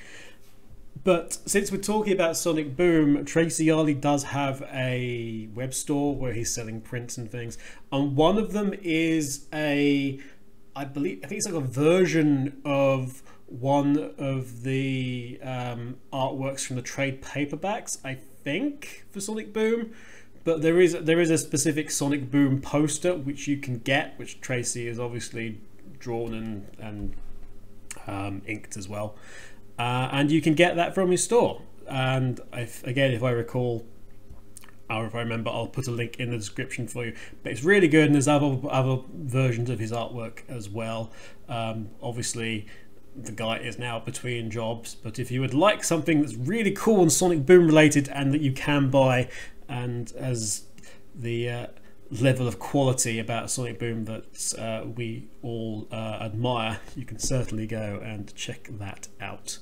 But since we're talking about Sonic Boom, Tracy Yardley does have a web store where he's selling prints and things, and one of them is a I think it's like a version of one of the artworks from the trade paperbacks, I think, for Sonic Boom. But there is a specific Sonic Boom poster which you can get, which Tracy has obviously drawn and inked as well, and you can get that from his store. And if I recall, or if I remember, I'll put a link in the description for you. But it's really good, and there's other versions of his artwork as well. Obviously, the guy is now between jobs, but if you would like something that's really cool and Sonic Boom related and that you can buy, and as the level of quality about Sonic Boom that we all admire, you can certainly go and check that out.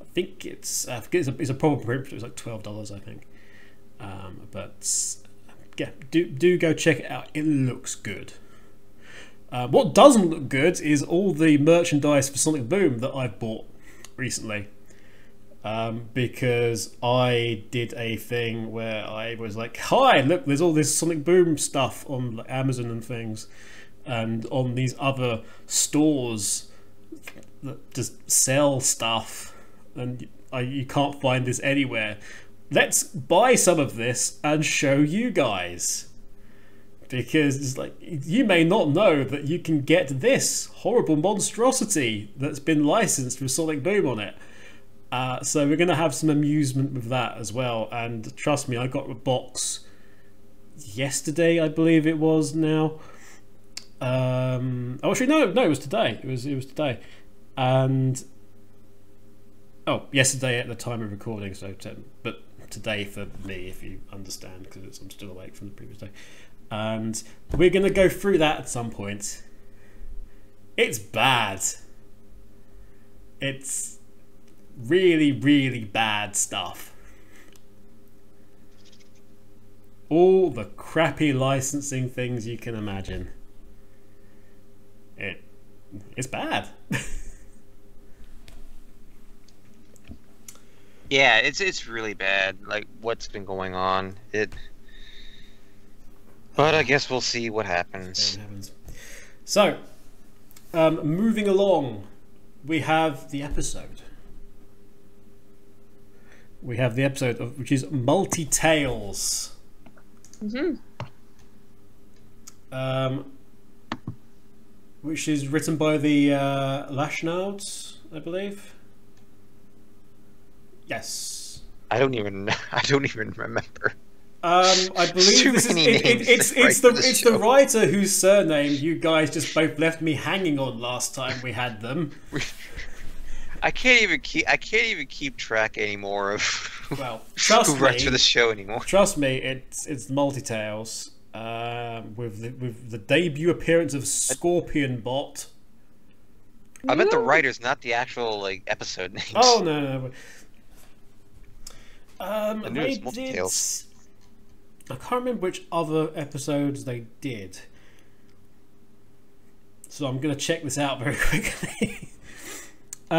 I think it's a proper print. It was like $12, I think. But yeah, do go check it out. It looks good. What doesn't look good is all the merchandise for Sonic Boom that I've bought recently. Because I did a thing where I was like, hi, look, there's all this Sonic Boom stuff on like Amazon and things, and on these other stores that just sell stuff, and you can't find this anywhere. Let's buy some of this and show you guys. Because it's like, you may not know that you can get this horrible monstrosity that's been licensed with Sonic Boom on it. So we're going to have some amusement with that as well. And trust me, I got a box yesterday, I believe it was now. Actually, no, it was today. It was today. And yesterday at the time of recording. So, but today for me, if you understand, because I'm still awake from the previous day. And we're going to go through that at some point. It's bad. It's really, really bad stuff. All the crappy licensing things you can imagine. It's bad. Yeah, it's really bad. Like what's been going on. But I guess we'll see what happens. So, moving along, we have the episode. Which is Multi-Tales. Which is written by the Lashnauds, I believe. Yes. I don't even remember. I believe this is it's the writer whose surname you guys just both left me hanging on last time we had them. I can't even keep track anymore of who writes for the show anymore. Trust me, it's Multi-Tales, with the debut appearance of Scorpion Bot. I meant the writers, not the actual like episode names. Oh no. They did. I can't remember which other episodes they did, so I'm going to check this out very quickly. They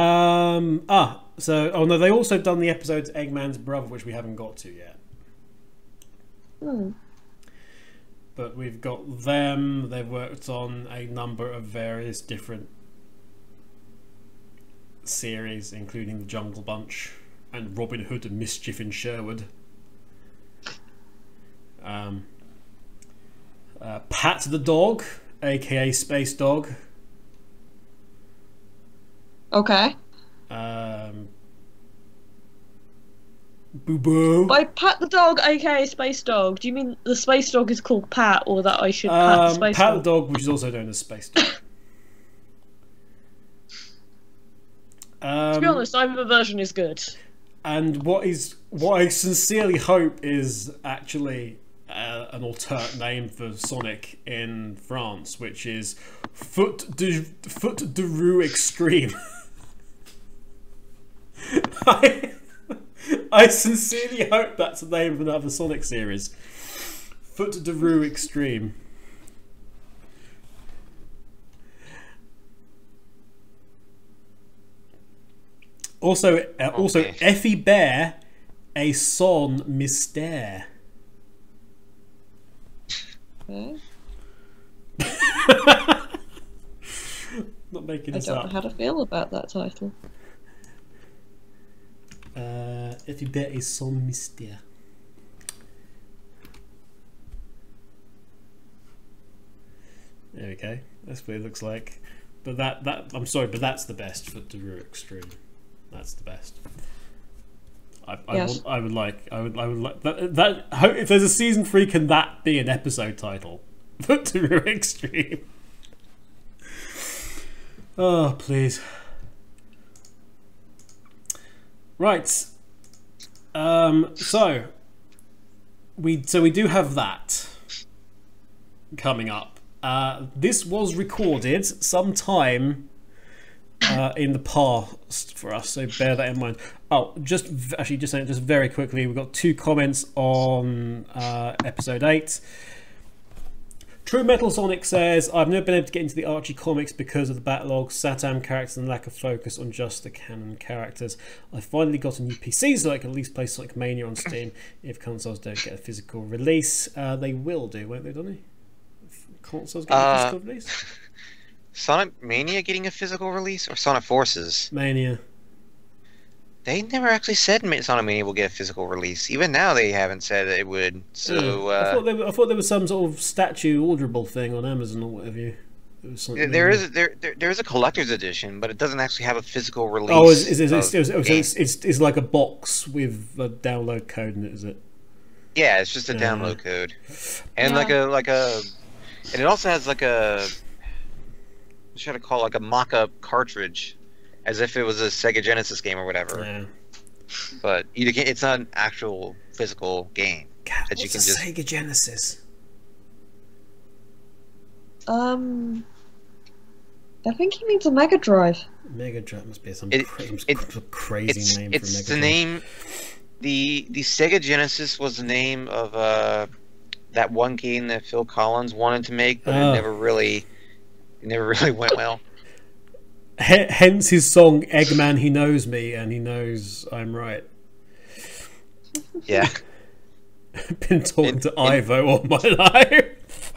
also done the episodes Eggman's Brother, which we haven't got to yet. But we've got them. They've worked on a number of various different series, including the Jungle Bunch and Robin Hood and Mischief in Sherwood. Pat the Dog, aka Space Dog. Okay. Boo Boo. By Pat the Dog, aka Space Dog, do you mean the Space Dog is called Pat, or that I should pat the Space Pat Dog? the Dog, which is also known as Space Dog. To be honest, either version is good. And what I sincerely hope is actually an alternate name for Sonic in France, which is Foot de Roue Extreme. I sincerely hope that's the name of another Sonic series. Foot de Roue Extreme. Also, Effie Bear, a son mystère. Not making I this don't up. know how to feel about that title. Everybody is so mystère. There we go. That's what it looks like. But I'm sorry, but that's the best for Daru Extreme. That's the best. Yes. I would like that. If there's a season 3, can that be an episode title for Daru Extreme? Oh, please. Right. So we do have that coming up. This was recorded sometime in the past for us, so bear that in mind. Oh, just very quickly, we've got 2 comments on episode 8. True Metal Sonic says, I've never been able to get into the Archie comics because of the backlog, Satam characters, and lack of focus on just the canon characters. I finally got a new PC so I can at least play Sonic Mania on Steam. If consoles don't get a physical release, they will do, won't they, Donnie? If consoles get a physical release? Sonic Mania getting a physical release, or Sonic Forces? Mania. They never actually said Sonic Mania will get a physical release. Even now, they haven't said that it would. So I thought there was some sort of statue orderable thing on Amazon or whatever. there is a collector's edition, but it doesn't actually have a physical release. Oh, it's like a box with a download code in it, is it? Yeah, it's just a download code, and like a, and it also has like a, what should I call it, like a mock-up cartridge, as if it was a Sega Genesis game or whatever. Yeah. But it's not an actual physical game that you can just. Sega Genesis? I think he means a Mega Drive. Mega Drive must be some crazy name for a Mega Drive. It's the name. The Sega Genesis was the name of that one game that Phil Collins wanted to make, but it never really went well. Hence his song Eggman, He Knows Me, and he knows I'm right. Yeah. Been talking to Ivo all my life.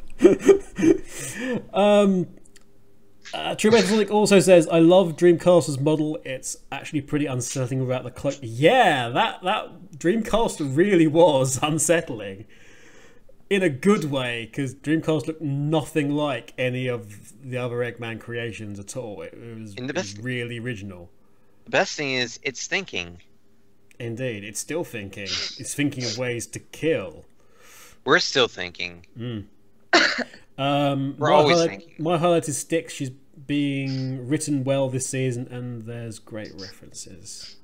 True Metal Sonic also says, I love Dreamcaster's model. It's actually pretty unsettling without the clock. Yeah, that Dreamcaster really was unsettling. In a good way, because Dreamcast looked nothing like any of the other Eggman creations at all. It was really original. The best thing is, it's thinking. Indeed, it's still thinking. It's thinking of ways to kill. We're still thinking. We're always thinking. My highlight is Styx. She's being written well this season, and there's great references.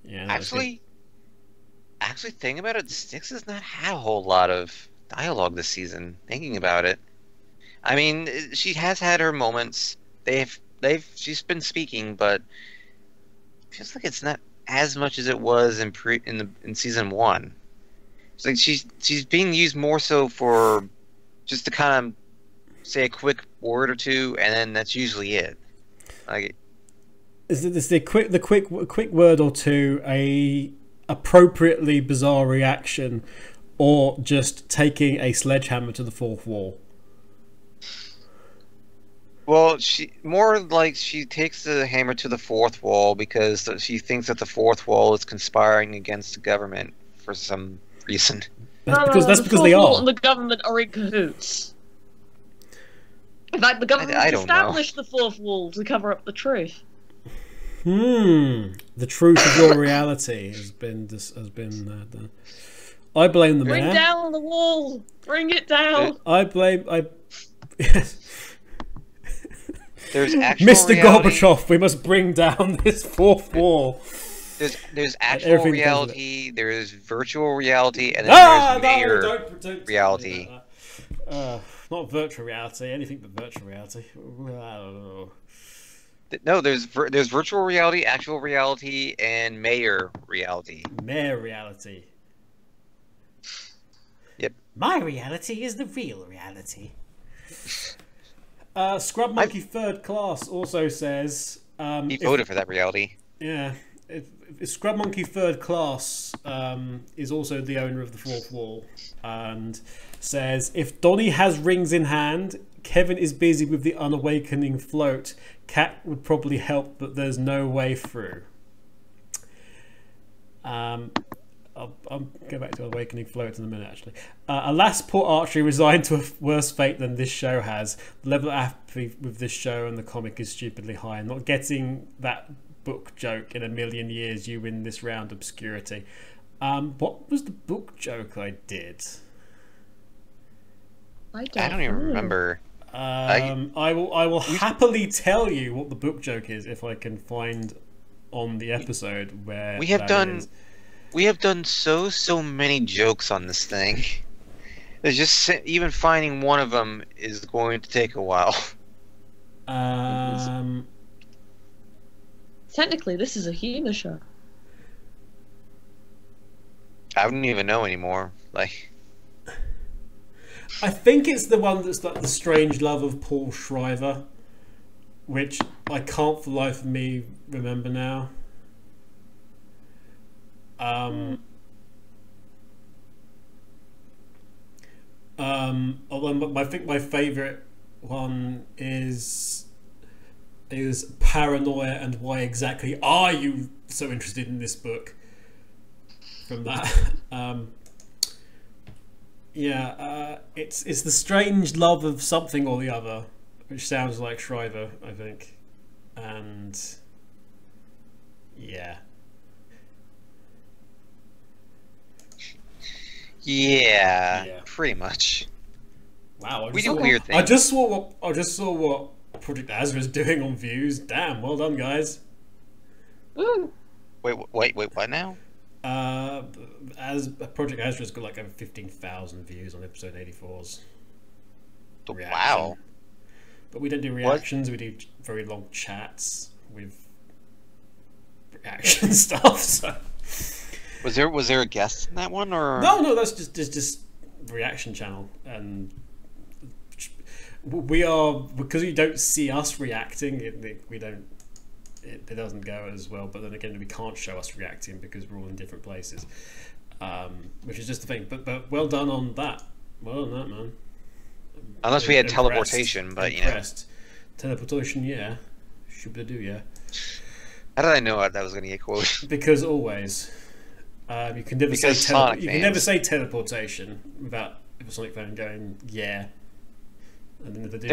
Yeah. Actually, thinking about it, Styx has not had a whole lot of dialogue this season. Thinking about it, I mean, she has had her moments. She's been speaking, but it feels like it's not as much as it was in season 1. It's like she's being used more so for just to kind of say a quick word or two, and then that's usually it. Like, is the quick word or two, a appropriately bizarre reaction, or just taking a sledgehammer to the fourth wall? Well, she takes the hammer to the fourth wall because she thinks that the fourth wall is conspiring against the government for some reason. That's because they are. And the government are in cahoots. In fact, the government established the fourth wall to cover up the truth. The truth of your reality has been done. I blame the man. Bring down the wall. Bring it down. Yes. There's actual Mr. reality. Gorbachev, we must bring down this fourth wall. There's actual reality, there is virtual reality, and then there's don't reality. Not virtual reality, anything but virtual reality. I don't know. No, there's virtual reality, actual reality, and mayor reality. Mayor reality. Yep. My reality is the real reality. Scrub Monkey Third Class also says... he voted for that reality. Yeah. If Scrub Monkey Third Class is also the owner of the fourth wall, and says, if Donnie has rings in hand, Kevin is busy with the unawakening float. Cat would probably help, but there's no way through. I'll go back to Awakening Float in a minute, actually. Alas, poor Archie resigned to a worse fate than this show has. The level of apathy with this show and the comic is stupidly high. Not getting that book joke in a million years, you win this round, obscurity. What was the book joke I did? I don't even remember. I will happily tell you what the book joke is if I can find on the episode where we have done so many jokes on this thing. There's just even finding one of them is going to take a while. Technically, this is a humor show. I don't even know anymore. Like, I think it's the one that's like The Strange Love of Paul Shriver, which I can't for the life of me remember now. Although I think my favourite one is Paranoia and Why Exactly Are You So Interested in This Book? From that. It's The Strange Love of Something or the Other, which sounds like Shriver, I think. And yeah. Yeah, pretty much. Wow, we do weird things. I just saw what Project Azra is doing on views. Damn, well done, guys. Woo. Wait, what now? As Project Azra's got like over 15,000 views on episode 84's. Wow. But we don't do reactions. We do very long chats with reaction stuff. So. Was there a guest in that one, or no? That's just reaction channel, and we are, because you don't see us reacting. It doesn't go as well. But then again, we can't show us reacting because we're all in different places, which is just the thing. But well done on that. Well done, that man. Unless we had teleportation, but impressed. Teleportation, yeah. Should do, yeah. How did I know that was going to get quoted? Because always. You can never say teleportation without a Sonic fan going, yeah. And then if they do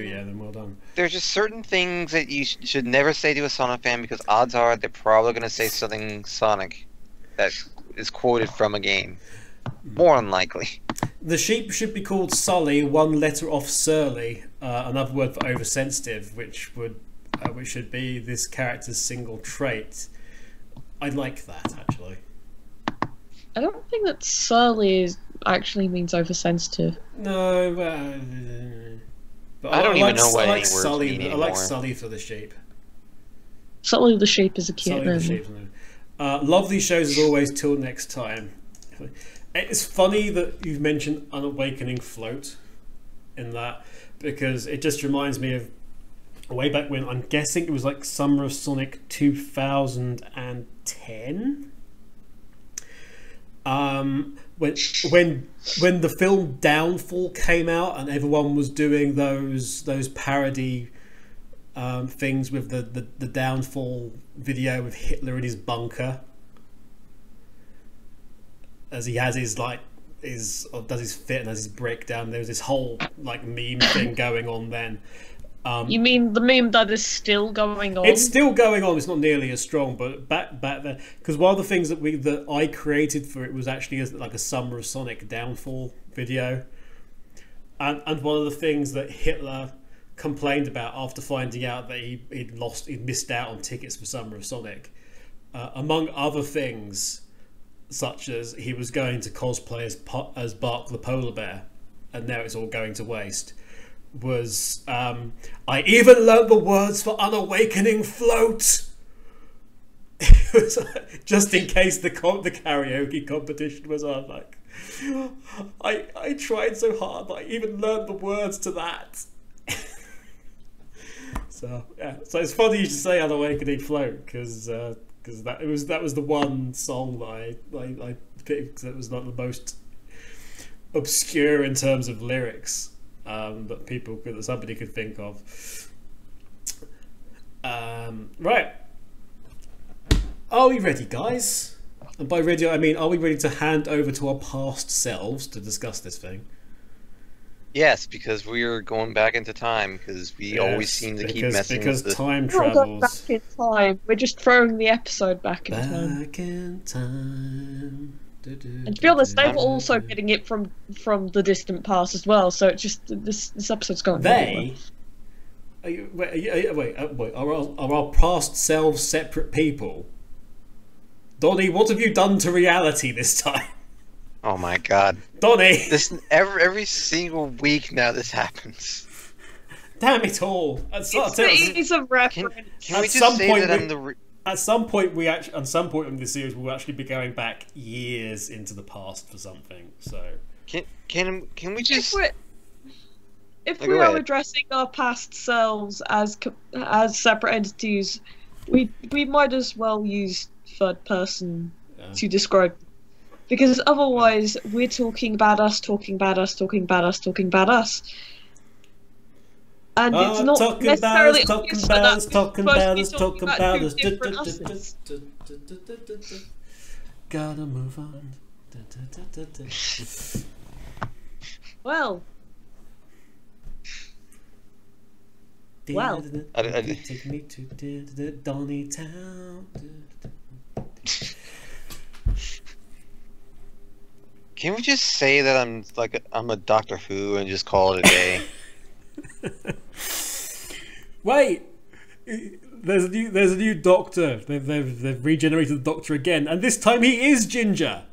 yeah, then well done. There's just certain things that you should never say to a Sonic fan, because odds are they're probably going to say something Sonic that is quoted from a game. More unlikely. The sheep should be called Sully, one letter off Surly, another word for oversensitive, which should be this character's single trait. I like that, actually. I don't think that surly actually means oversensitive. No, but I don't even know what any words Sully, mean I anymore. like Sully for the sheep. Sully the sheep is a cute name. Sully the sheep. Love these shows as always. Till next time. It's funny that you've mentioned Unawakening Float in that, because it just reminds me of way back when, I'm guessing it was like Summer of Sonic 2010. When the film Downfall came out and everyone was doing those parody things with the Downfall video with Hitler in his bunker, as he has his does his fit and has his breakdown. There was this whole like meme thing going on then. You mean the meme that is still going on? It's still going on. It's not nearly as strong, but back then, because one of the things that I created for it was actually like a Summer of Sonic Downfall video, and one of the things that Hitler complained about after finding out that he'd missed out on tickets for Summer of Sonic, among other things, such as he was going to cosplay as Bark the polar bear, and now it's all going to waste. Was I even learned the words for Unawakening Float. It was just in case the karaoke competition was on. Like, I tried so hard, but I even learned the words to that. So yeah, so it's funny you should say Unawakening Float, because that was the one song that I picked that was like the most obscure in terms of lyrics. that somebody could think of. Right. Are we ready, guys? And by ready, I mean, are we ready to hand over to our past selves to discuss this thing? Yes, because we are going back into time, because we always seem to keep messing with the... time We're not going travels. back in time. We're just throwing the episode back in time. Back in time. And to be honest, they were also getting it from the distant past as well. So it's just this episode's going. They. Wait. Are our past selves separate people? Donnie, what have you done to reality this time? Oh my god. Donnie! Every single week now this happens. Damn it all! It's a reference. Can we just say that I'm the... At some point in the series, we'll actually be going back years into the past for something. So can we just... If we are addressing our past selves as separate entities, we might as well use third person to describe, because otherwise we're talking about us, talking about us, talking about us, talking about us. And it's not necessarily talking about us. Gotta move on. Well. Take me to Donnie Town. Can we just say that I'm a Doctor Who and just call it a day? Wait, there's a new Doctor. They've regenerated the Doctor again, and this time he is Ginger.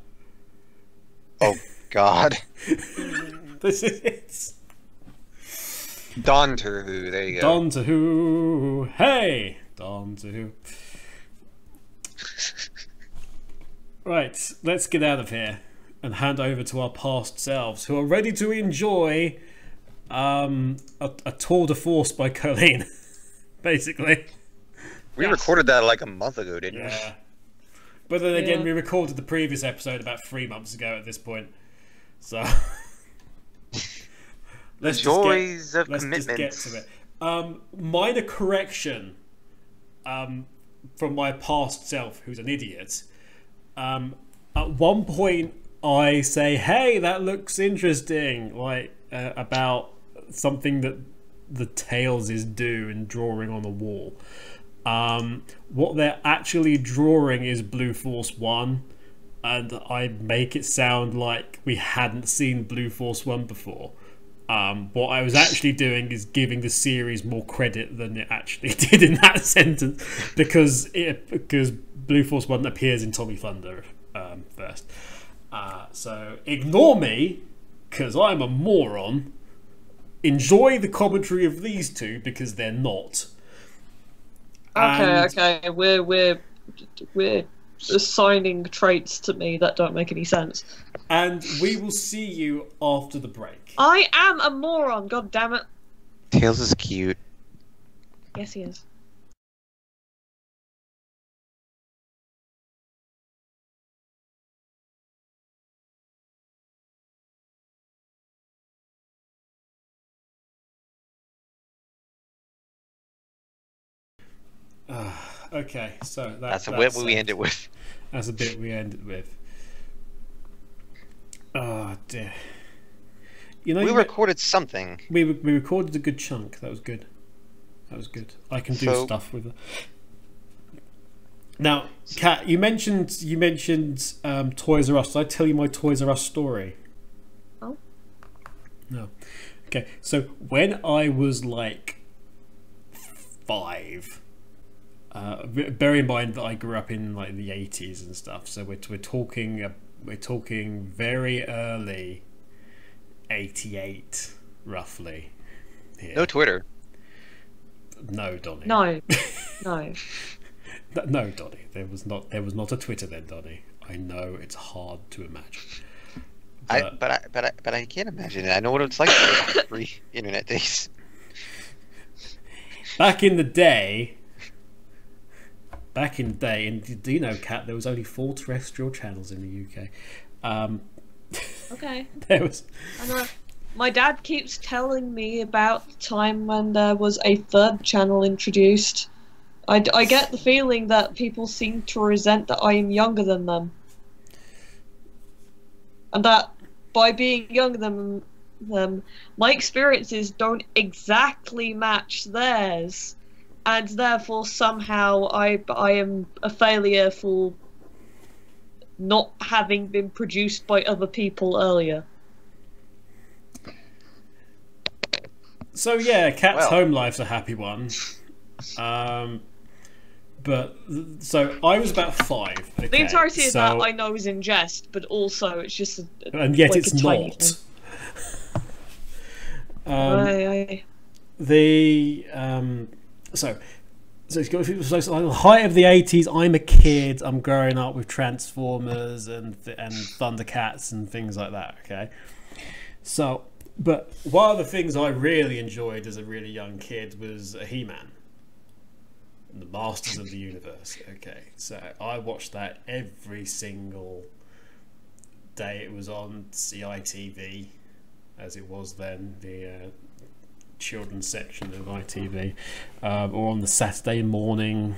Oh God! This is it. Doctor Who. There you go. Doctor Who. Hey, Doctor Who. Right, let's get out of here and hand over to our past selves, who are ready to enjoy a tour de force by Colleen, basically. We recorded that like a month ago, didn't we? Yeah. But then again, we recorded the previous episode about 3 months ago at this point. So let's just get to it. Minor correction from my past self, who's an idiot. At one point I say, hey, that looks interesting, like about something that the Tails is doing, drawing on the wall. What they're actually drawing is Blue Force 1, and I make it sound like we hadn't seen Blue Force 1 before. What I was actually doing is giving the series more credit than it actually did in that sentence, because Blue Force 1 appears in Tommy Thunder first. So ignore me, because I'm a moron. Enjoy the commentary of these two, because they're not. Okay. We're assigning traits to me that don't make any sense. And we will see you after the break. I am a moron, god damn it. Tails is cute. Yes, he is. Okay, so that's a bit we ended with. That's a bit we ended with. Oh dear. You know, we recorded something. We recorded a good chunk. That was good. I can do stuff with it. Now, Kat, you mentioned Toys R Us. Did I tell you my Toys R Us story? Oh. No. Okay, so when I was like 5. Bear in mind that I grew up in like the 80s and stuff, so we're talking very early 88 roughly here. No Twitter. No, Donnie. No. No, Donnie. There was not a Twitter then, Donnie. I know it's hard to imagine. But I can't imagine it. I know what it's like pre-internet days. Back in the day, and do you know, Kat, there was only 4 terrestrial channels in the UK. Okay. There was. I know. My dad keeps telling me about the time when there was a third channel introduced. I get the feeling that people seem to resent that I am younger than them. And that by being younger than them, my experiences don't exactly match theirs. And therefore somehow I am a failure for not having been produced by other people earlier. So yeah, Cat's home life's a happy one. But so I was about 5. Okay, The entirety of that I know is in jest, but also it's just and yet like it's a tiny not. thing. So the height of the 80s. I'm a kid. I'm growing up with Transformers and Thundercats and things like that. Okay, so but one of the things I really enjoyed as a really young kid was He-Man, the Masters of the Universe. Okay, so I watched that every single day it was on CITV, as it was then, the children's section of ITV, or on the Saturday morning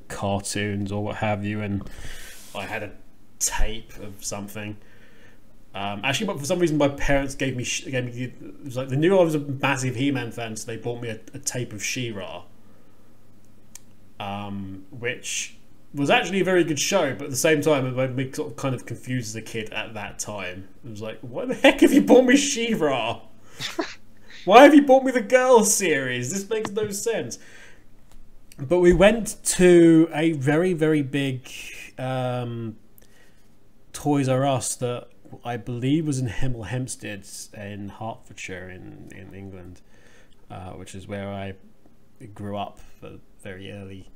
cartoons or what have you. And I had a tape of something. Actually, but for some reason, my parents gave me. It was like they knew I was a massive He-Man fan, so they bought me a tape of She-Ra. Which was actually a very good show, but at the same time it made me sort of kind of confused as a kid at that time. It was like, why the heck have you bought me She-Ra? Why have you bought me the Girls series? This makes no sense. But we went to a very, very big Toys R Us that I believe was in Hemel Hempstead in Hertfordshire in England, which is where I grew up for very early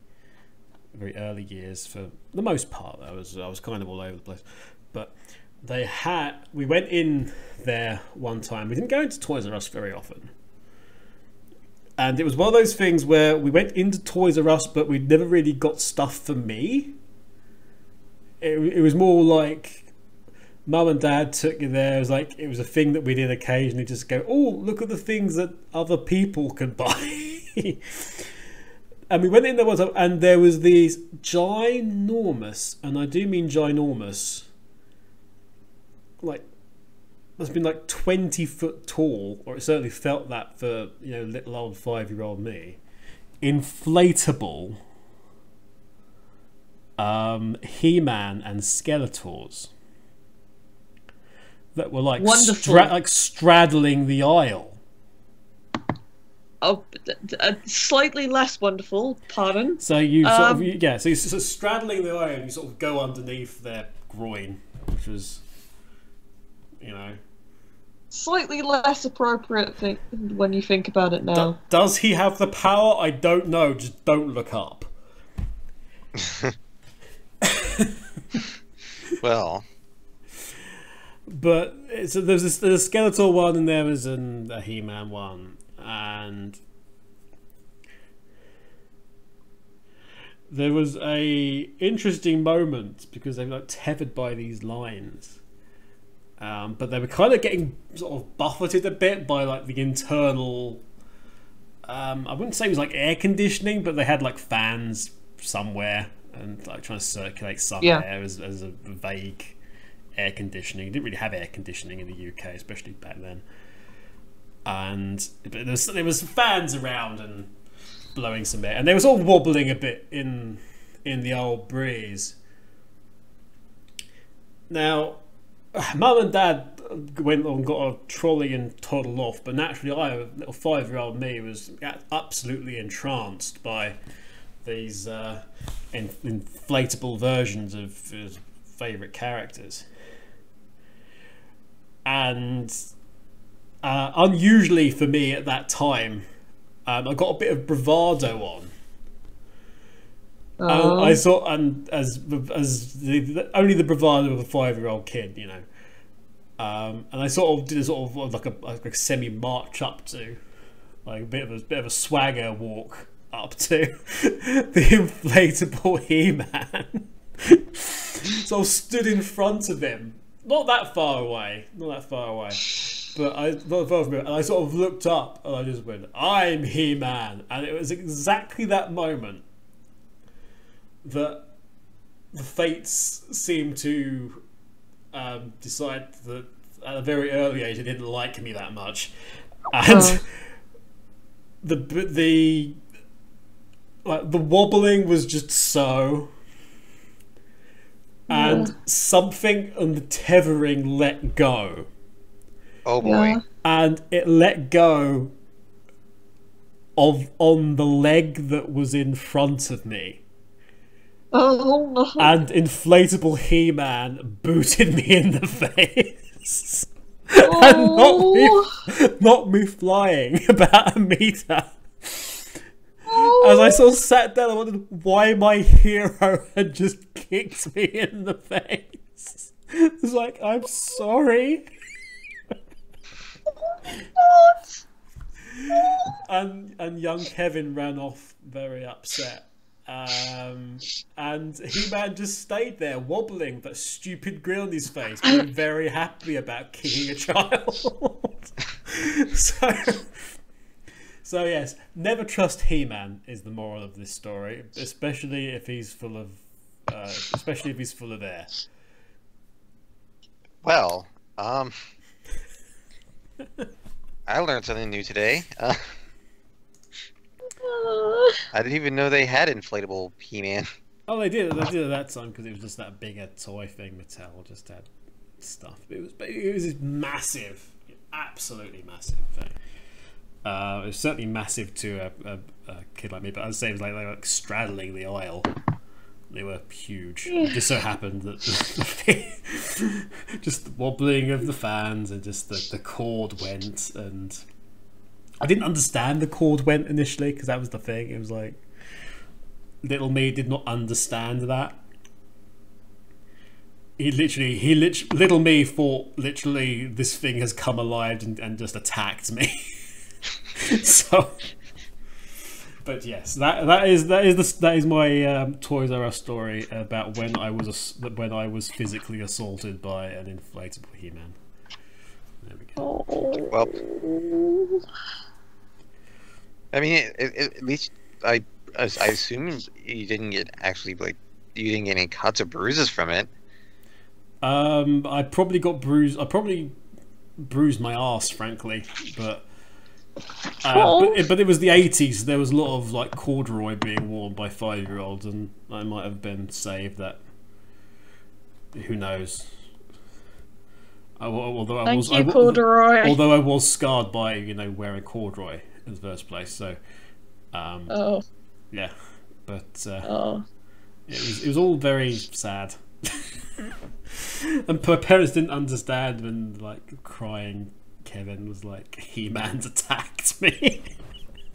years. For the most part, I was kind of all over the place. But we went in there one time. We didn't go into Toys R Us very often, and it was one of those things where we went into Toys R Us, but we never really got stuff for me. It was more like Mum and Dad took you there. It was a thing that we did occasionally, just go, oh, look at the things that other people can buy. And we went in there one time, and there was these ginormous, and I do mean ginormous, must have been 20 foot tall, or it certainly felt that for little old 5-year-old me, inflatable He-Man and Skeletors that were straddling the aisle. Oh, slightly less wonderful. Pardon. So you so you're sort of straddling the aisle, and you sort of go underneath their groin, which was, slightly less appropriate thing when you think about it now. Does he have the power? I don't know. Just don't look up. Well. But so there's a Skeletor one, and there was a He-Man one, and there was a interesting moment because they were tethered by these lines, but they were kind of getting sort of buffeted a bit by the internal. I wouldn't say it was air conditioning, but they had fans somewhere and trying to circulate some air as a vague air conditioning. You didn't really have air conditioning in the UK, especially back then. And there was fans around and blowing some air, and they was all wobbling a bit in the old breeze. Now, Mum and Dad went and got a trolley and toddled off, but naturally, little 5-year-old me, was absolutely entranced by these inflatable versions of his favourite characters. And unusually for me at that time, I got a bit of bravado on. I saw, and as only the bravado of a 5-year-old kid, and I sort of did a semi march up to, a bit of a swagger walk up to the inflatable He-Man. So I stood in front of him. Not that far away. But I sort of looked up and I just went, "I'm He-Man," and it was exactly that moment that the fates seemed to decide that at a very early age they didn't like me that much, and the wobbling was just so, and something on the tethering let go. Oh boy. Yeah. And it let go on the leg that was in front of me. Oh no. And inflatable He-Man booted me in the face. Oh. And knocked me flying about a meter. As I sort of sat down, I wondered why my hero had just kicked me in the face. It was like, I'm sorry. And young Kevin ran off very upset. And He-Man just stayed there wobbling, that stupid grin on his face, being very happy about kicking a child. So yes, never trust He-Man is the moral of this story, especially if he's full of air. Well, I learned something new today. I didn't even know they had inflatable He-Man. Oh, they did at that time because it was just that bigger toy thing. Mattel just had stuff. It was this massive, absolutely massive thing. It was certainly massive to a kid like me, but I'd say it was like they were straddling the aisle. They were huge. It just so happened that just the wobbling of the fans and just the cord went, and I didn't understand the cord went initially because that was the thing. It was like little me did not understand that. Little me thought literally this thing has come alive and just attacked me. So, but yes, that is my Toys R Us story about when I was physically assaulted by an inflatable He-Man. There we go. Well, I mean, at least I assume you didn't get you didn't get any cuts or bruises from it. I probably got bruised. I probably bruised my arse, frankly, but it was the 80s. There was a lot of like corduroy being worn by 5-year-olds, and I might have been saved. That who knows? Although I was scarred by wearing corduroy in the first place. So yeah, but it was all very sad. And my parents didn't understand when like crying Kevin was like, He-Man's attacked me.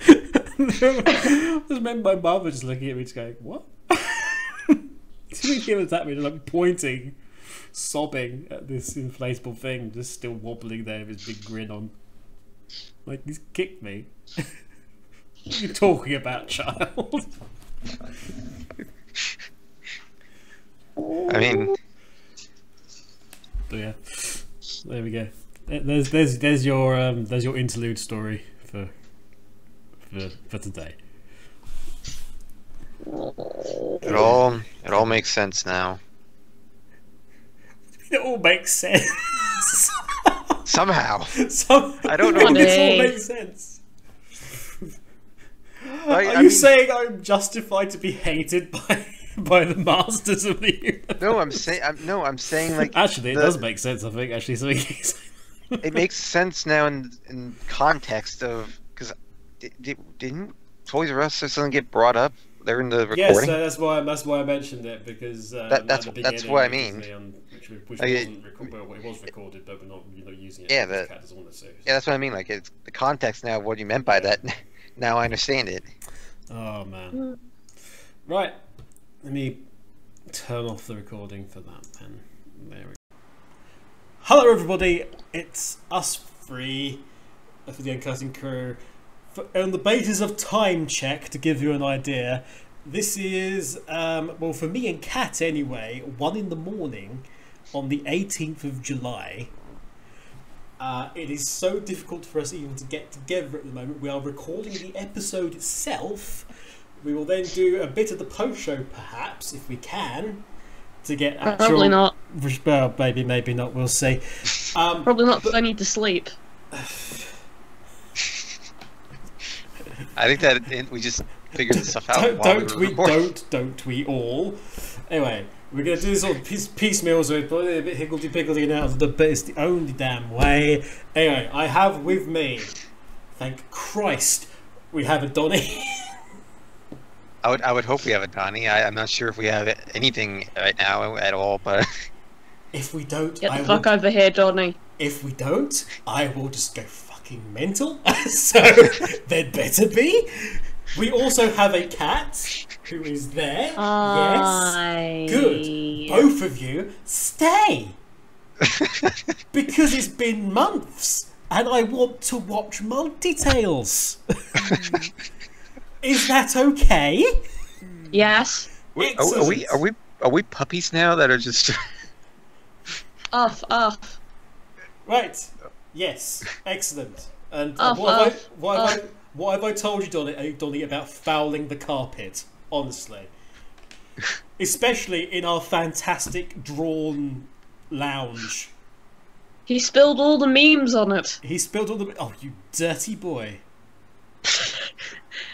I just remember my mother just looking at me just going, what? He attacked me, like pointing, sobbing at this inflatable thing, just still wobbling there with his big grin on. Like, he's kicked me. What are you talking about, child? I mean, but yeah, there we go. There's your interlude story for today. it all makes sense now. It all makes sense. Somehow. I don't know. This all makes sense. Are you saying I'm justified to be hated by the masters of the universe? No, I'm saying like. Actually, it does make sense. I think actually, it makes sense now in context of because didn't Toys R Us or something get brought up there in the recording? Yes, that's why I mentioned it because that's what I mean. Which wasn't recorded. Well, it was recorded, but we're not using it. Yeah, yeah, that's what I mean. Like it's the context now of what you meant by that. Now I understand it. Oh man! Right, let me turn off the recording for that. Then there we go. Hello, everybody. It's us three for the Uncutting crew. On the basis of time check, to give you an idea, this is well for me and Kat anyway, 1 in the morning on the 18th of July. It is so difficult for us even to get together at the moment. We are recording the episode itself. We will then do a bit of the post-show, perhaps, if we can, to get actual... Probably not. Well, maybe not, we'll see. Probably not, because I need to sleep. I think that we just figured this stuff out. Don't we all? Anyway, we're going to do this all piecemeal, so it's probably a bit higgledy-piggledy now, but it's the only damn way. Anyway, I have with me, thank Christ, we have a Donnie. I would hope we have a Donnie. I'm not sure if we have anything right now at all, but... If we don't, Get the fuck over here, Donnie. If we don't, I will just go fucking mental. So, there'd better be. We also have a cat who is there. Yes. Good. Both of you, stay. Because it's been months and I want to watch Multi-Tales. Is that okay? Yes. Are we puppies now that are just... Off. Right. Yes. Excellent. And Off. what have I told you, Donnie, about fouling the carpet? Honestly. Especially in our fantastic drawn lounge. He spilled all the memes on it. He spilled all the... Oh, you dirty boy.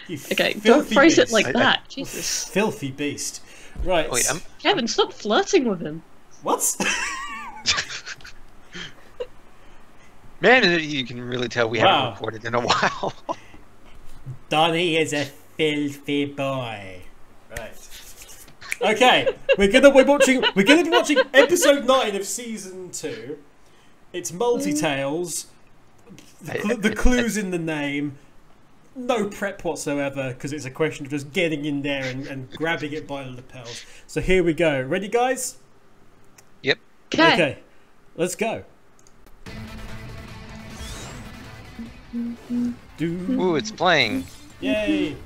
You Okay, don't phrase it like that. Jesus. Filthy beast. Right. Wait, Kevin, stop flirting with him. What? Man, you can really tell we haven't recorded in a while. Donnie is a filthy boy. Right. Okay, we're gonna be watching episode 9 of season 2. It's Multi-Tales. The clue's in the name. No prep whatsoever, because it's a question of just getting in there and grabbing it by the lapels. So here we go. Ready, guys? Yep. Okay. Let's go. Ooh, it's playing. Yay!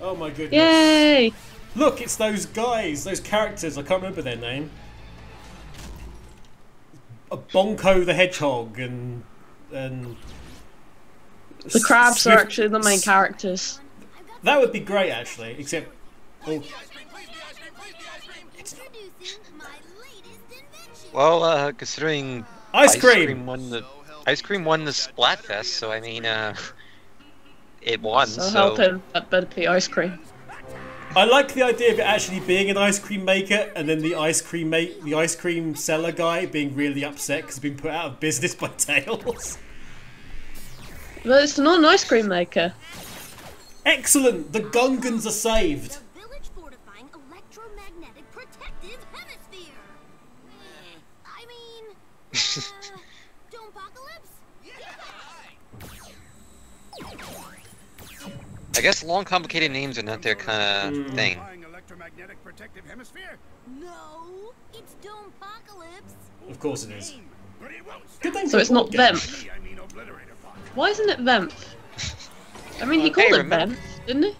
Oh my goodness. Yay! Look, it's those guys, those characters. I can't remember their name. Bonko the Hedgehog and the crabs are actually the main characters. That would be great, actually. Except, Well, considering ice cream won the Splatfest, so I mean, it won. So help him. That better be ice cream. I like the idea of it actually being an ice cream maker, and then the ice cream seller guy being really upset because he's been put out of business by Tails. But it's not an ice cream maker. Excellent! The Gungans are saved. The village fortifying electromagnetic protective hemisphere. I mean, Domepocalypse? I guess long, complicated names are not their kind of thing. Electromagnetic protective hemisphere? No, it's Domepocalypse. Of course it is. So it's not Vemp. Why isn't it Vemp? I mean, he called it Vemp, didn't he?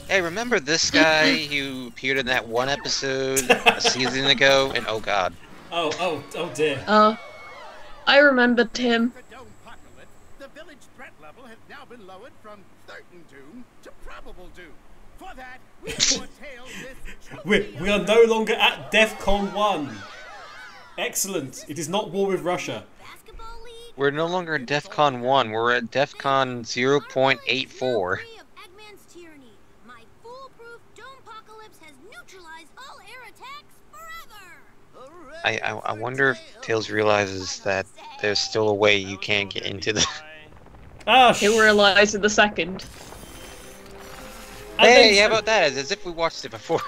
Hey, remember this guy who appeared in that one episode a season ago? And oh god. Oh dear. Oh, I remembered him. The village threat level has now been lowered from certain doom to probable doom. For that, we foretell this. We are no longer at DEFCON 1. Excellent. It is not war with Russia. We're no longer at DEFCON 1, we're at DEFCON 0.84. Eggman's tyranny. My foolproof Domepocalypse has neutralized all air attacks forever. I wonder if Tails realizes that there's still a way you can't get into the... He'll realize in the second. Hey, how about that? As if we watched it before.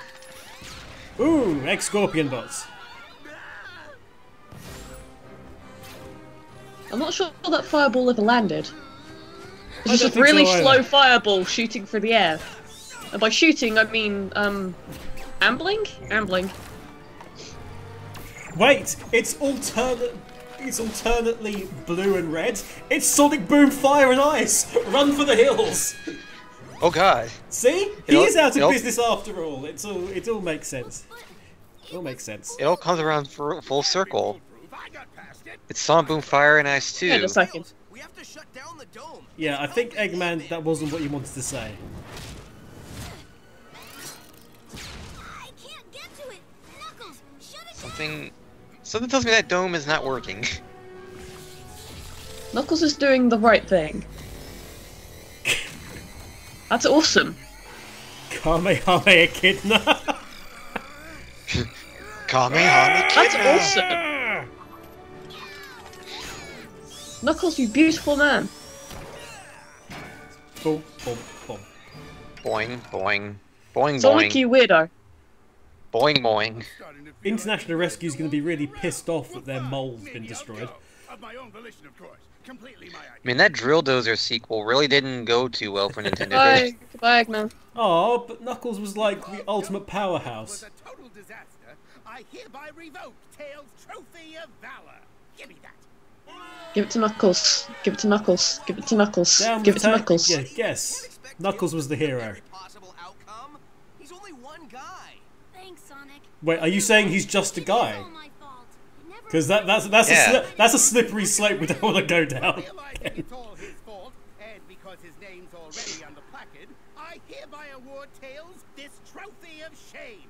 Ooh, ex-Scorpion bots. I'm not sure that fireball ever landed. It's just a really slow fireball shooting through the air. And by shooting, I mean, ambling? Ambling. Wait, it's alternately blue and red. It's Sonic Boom Fire and Ice! Run for the hills! Oh god. See? He is out of business after all. It all makes sense. It all makes sense. It all comes around full circle. It's Sonic Boom Fire and Ice too. Wait a second. We have to shut down the dome. Yeah, I think Eggman, that wasn't what you wanted to say. I can't get to it. Knuckles, shut it Something tells me that dome is not working. Knuckles is doing the right thing. That's awesome. Kamehameha Echidna. Kamehameha That's Echidna. awesome. Knuckles, you beautiful man. Boom, boom, boom. Boing, boing, boing, Sonic, boing, you weirdo. boing, boing. Starting to feel International like Rescue's going to be really pissed off that their mole's been destroyed. Of my own volition, of course. Completely my idea. I mean, that Drill Dozer sequel really didn't go too well for Nintendo. did Goodbye, it? goodbye, Eggman. Oh, but Knuckles was like the ultimate Was powerhouse. a total disaster. I hereby revoke Tails' Trophy of Valor. Give me that. Give it to Knuckles. Give it to Knuckles. Give it to Knuckles. Down Give the it to tank- Knuckles. Yeah, yes. Knuckles was the hero. Every possible outcome. He's only one guy. Thanks, Sonic. Wait, are you saying he's just a guy? It's all my fault. It never Because that's Yeah. that's a slippery slope we don't want to go down. Realizing it's all his fault, and because his name's already on the placard, I hereby award Tails this Trophy of Shame.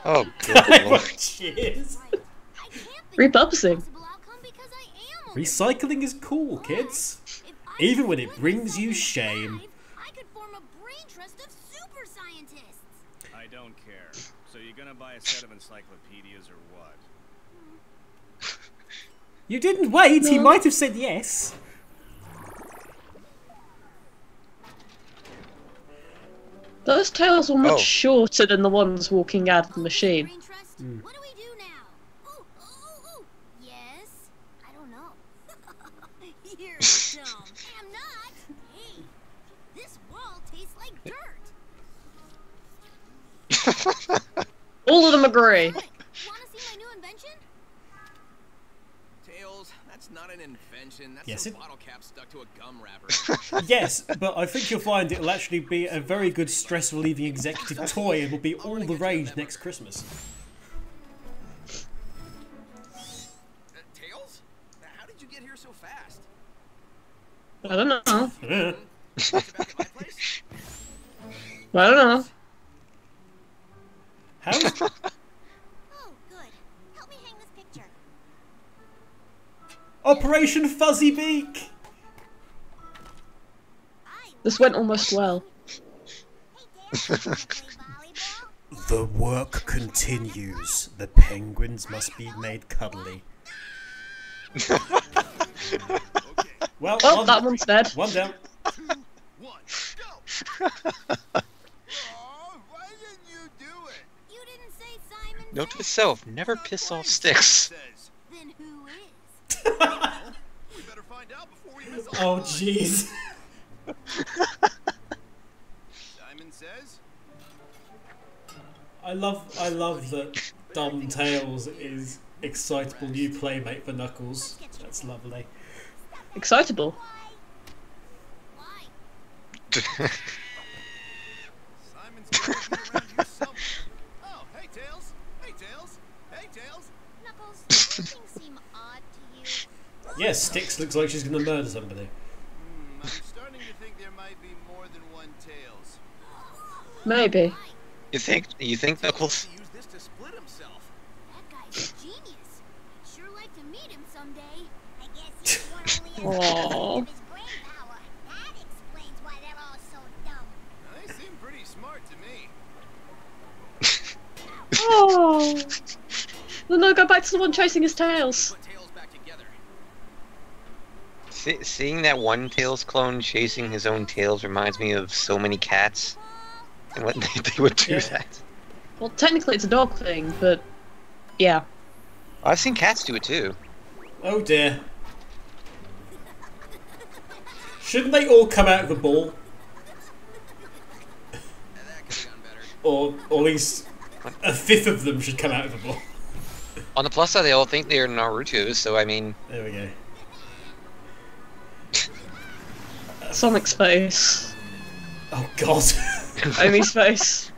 Oh, good lord. Cheers. right. I can't think Repurposing. of a possible outcome because I am a Recycling is cool, kids. If I Even could when it put brings you myself in shame. alive, I could form a brain trust of super scientists. I don't care. So you're gonna buy a set of encyclopedias or what? You didn't wait. He No. might have said yes. Those tails were much Oh. shorter than the ones walking out of the machine. Brain trust? What do we do now? Ooh, ooh, ooh. Yes? I don't know. You're dumb. I'm not. Hey, this wall tastes like dirt. All of them agree. Sonic, wanna see my new invention? Tails, that's not an invention. That's Yes, some it- bottle cap stuck to a gum wrapper. Yes, but I think you'll find it'll actually be a very good stress-relieving executive toy and will be all the rage next Christmas. Tails? How did you get here so fast? I don't know. Eh. Back at my place? I don't know. How's Oh, good. Help me hang this picture. Operation Fuzzy Beak? This went almost well. Hey, Tails, wanna play volleyball? The work continues. The penguins must be made cuddly. Well, Oh, that one's dead. one down. 2, 1, go! Aw, why didn't you do it? You didn't say Simon Note to said. self: never piss off sticks. Says. Then who is? We better find out before we miss all Oh, the lines. jeez. Simon says. I love that Dumb Tails is excitable new playmate for Knuckles. That's lovely. Excitable. Why? Simon's gotta be around here somewhere. Oh, hey Tails. Hey Tails. Hey Tails. Knuckles, do things seem odd to you? Yes, Styx looks like she's gonna murder somebody. I'm starting to think there might be more than one Tails. Maybe. You think Knuckles? He used this to split himself. That guy's a genius. I'd sure like to meet him someday. I guess he's one only Aww. of his brain power. That explains why they're all so dumb. Now, they seem pretty smart to me. Oh. No, go back to the one chasing his tails. Put Tails back together. Seeing that one Tails clone chasing his own tails reminds me of so many cats. And what they would do Yeah. that. Well, technically it's a dog thing, but yeah. I've seen cats do it too. Oh dear. Shouldn't they all come out of the ball? That could have gone better. Or at least a fifth of them should come out of the ball. On the plus side, they all think they're Naruto, so I mean, There we go. Sonic's face. Oh god. Omi's face.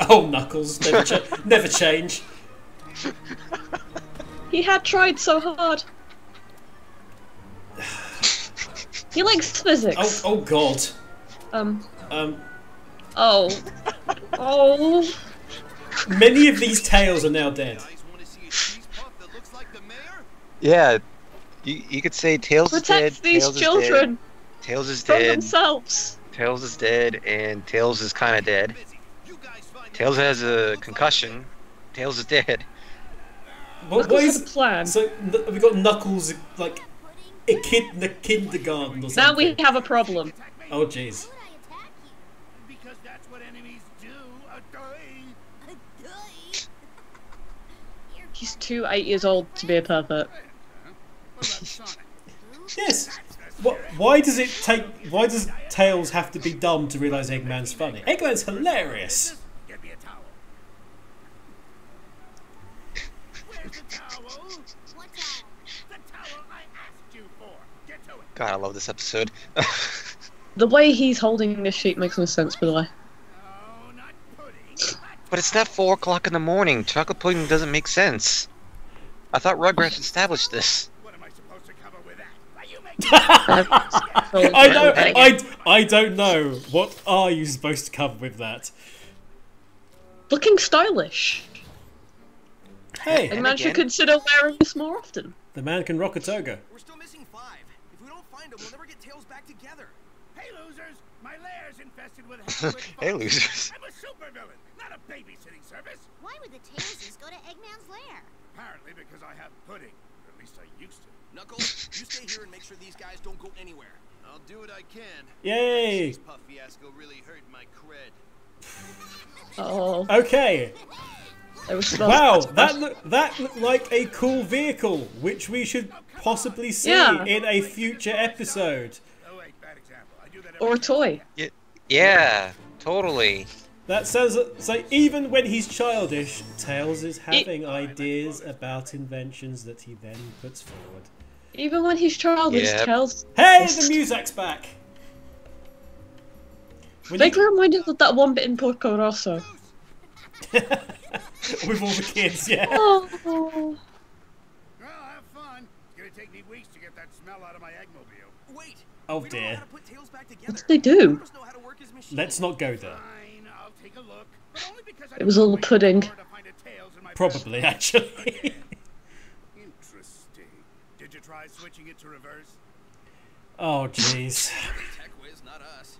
Oh, Knuckles. Never change. He He had tried so hard. He likes physics. Oh God. Oh. Oh. Many of these tails are now dead. Guys want to see a cheese puff that looks like the mayor? Yeah, you could say Tails is dead. Protect these Tails children is dead. Tails is from dead. themselves. Tails is dead, and Tails is kind of dead. You guys find Tails has a concussion. Tails is dead. What Knuckles is had a plan. So we got Knuckles like a kid in the kindergarten or something. Now we have a problem. Oh jeez. Why would I attack you? Because that's what enemies do. A doy. He's too 8 years old to be a pervert. What about Sonic? Yes. Why does it take? Why does Tails have to be dumb to realise Eggman's funny? Eggman's hilarious. Get me a towel. Where's the towel? What towel? The towel I asked you for. Get to it. God, I love this episode. The way he's holding this sheet makes no sense, by the way. No, not pudding. But it's not 4 o'clock in the morning. Chocolate pudding doesn't make sense. I thought Rugrats established this. What am I supposed to cover with that? Are you making I don't know. What are you supposed to cover with that? Looking stylish. Hey, A And man should again- consider wearing this more often. the man can rock a toga. We're still missing 5. If we don't find them, we'll never get Tails back together. Hey, losers! My lair's infested with hemorrhoid Hey, bugs. losers. I'm a supervillain, not a babysitting service. Why would the Tailses go to Eggman's lair? Apparently because I have pudding. Or at least I used to. Knuckles, you stay here and make sure these guys don't go anywhere. I'll do what I can. Yay! Cheese puff fiasco really hurt my cred. Oh, Okay. there was smell. Wow, that looked like a cool vehicle, which we should possibly see Yeah. in a future episode. Oh wait, bad example. I do that Or a every toy. Yeah, totally. That sounds so. Even when he's childish, Tails is having ideas about inventions that he then puts forward. Even when he's childish, Yep. tells. Hey, the music's back. When Vaguely you- reminded of that one bit in Porco Rosso. with all the kids, yeah. Oh. Well, have fun. It's gonna take me weeks to get that smell out of my Eggmobile. Wait. Oh we don't know dear. how to put Tails back together. What did they do? Let us know how to work his machine. Let's not go there. Fine, I'll take a look. But only because I It was don't all the wait pudding. for to find a Tails in my Probably, actually. Interesting. Did you try switching it to reverse? Oh, jeez. Tech whiz, not us.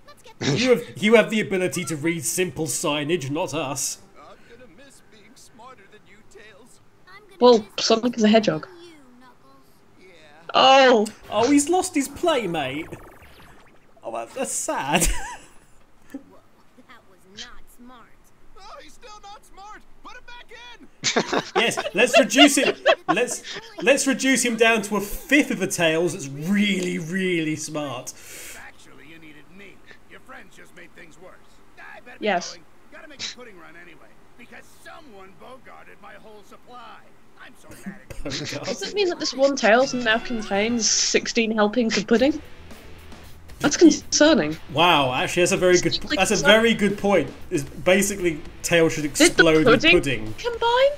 Let's get the You have the ability to read simple signage, not us. I'm gonna miss being smarter than you, Tails. I'm gonna Well, miss Sonic is a hedgehog. you, Knuckles. Yeah. Oh. Oh, he's lost his playmate. Oh, that's sad. Whoa, that was not smart. Oh, he's still not smart. Put him back in. Yes, let's reduce him. Let's reduce him down to a fifth of the Tails. That's really, really smart. Actually, you needed me. Your friends just made things worse. I better Yes. be going. Gotta make a pudding run anyway. Because someone bogarted my whole supply. I'm so mad at you. Oh, God. Does it mean that this one Tails now contains 16 helpings of pudding? That's concerning. Wow, actually, that's a very good point. Is basically Tails should Did the explode with pudding pudding. combine?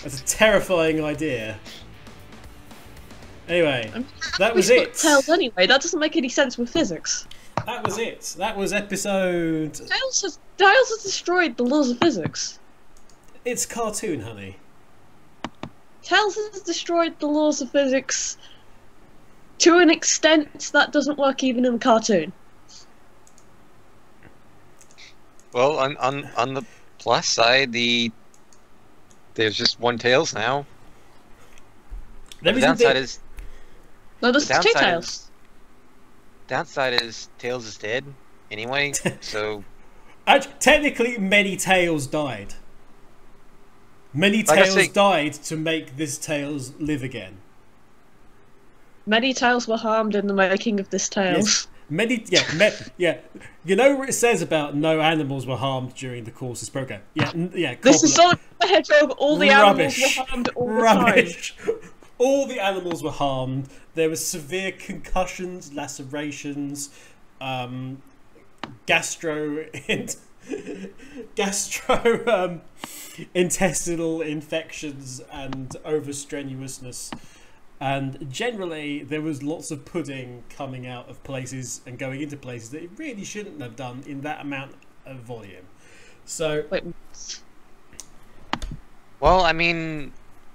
That's a terrifying idea. Anyway, that We was split it. Tails anyway. That doesn't make any sense with physics. That was it. That was episode. Tails has destroyed the laws of physics. It's cartoon, honey. Tails has destroyed the laws of physics to an extent that doesn't work even in the cartoon. Well, on the plus side, there's just one Tails now. Let The me downside is No, there's The two downside Tails. downside is Tails is dead anyway. So Actually, technically, many Tails died. Many Like I Tails say- died to make this Tails live again. Many Tails were harmed in the making of this Tails. Yeah. You know what it says about no animals were harmed during the course of this program? Yeah. This is Coppola- Sonic the Hedgehog. All the animals Rubbish. were harmed all the Rubbish. All the animals were harmed. There were severe concussions, lacerations, gastro intestinal infections and overstrenuousness. And generally, there was lots of pudding coming out of places and going into places that it really shouldn't have done in that amount of volume. So, Wait, Well, I mean,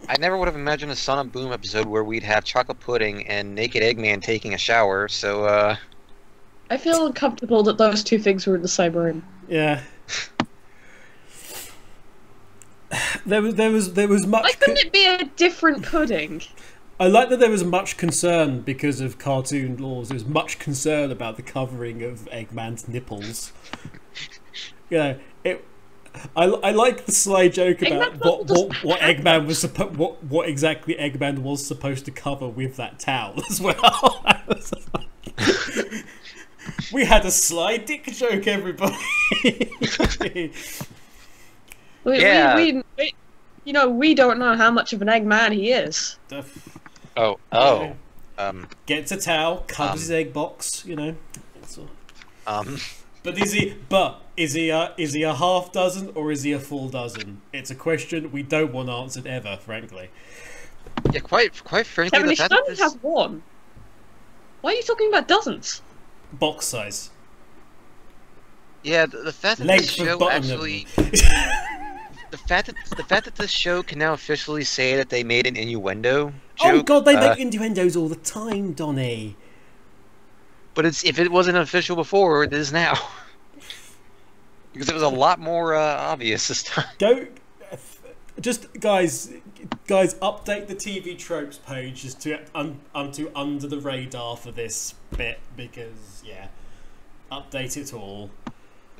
I never would have imagined a Sonic Boom episode where we'd have chocolate pudding and naked Eggman taking a shower. So, I feel uncomfortable that those two things were in the same room. yeah. There was much. Why couldn't it be a different pudding? I like that there was much concern because of cartoon laws. There was much concern about the covering of Eggman's nipples. You know, I like the sly joke about what Eggman was what exactly Eggman was supposed to cover with that towel as well. We had a sly dick joke, everybody. We we don't know how much of an Eggman he is. Gets a towel, covers his egg box, you know. But is he a half dozen or is he a full dozen? It's a question we don't want answered ever, frankly. Yeah, quite frankly, Kevin, the he should fact that only this, have one. Why are you talking about dozens? Box size. yeah, the fact that Length this of show bottom actually, the fact that this show can now officially say that they made an innuendo joke. Oh god, they make innuendos all the time, Donnie. But if it wasn't official before, it is now. Because it was a lot more obvious this time. Guys, update the TV tropes page just to under the radar for this bit because update it all.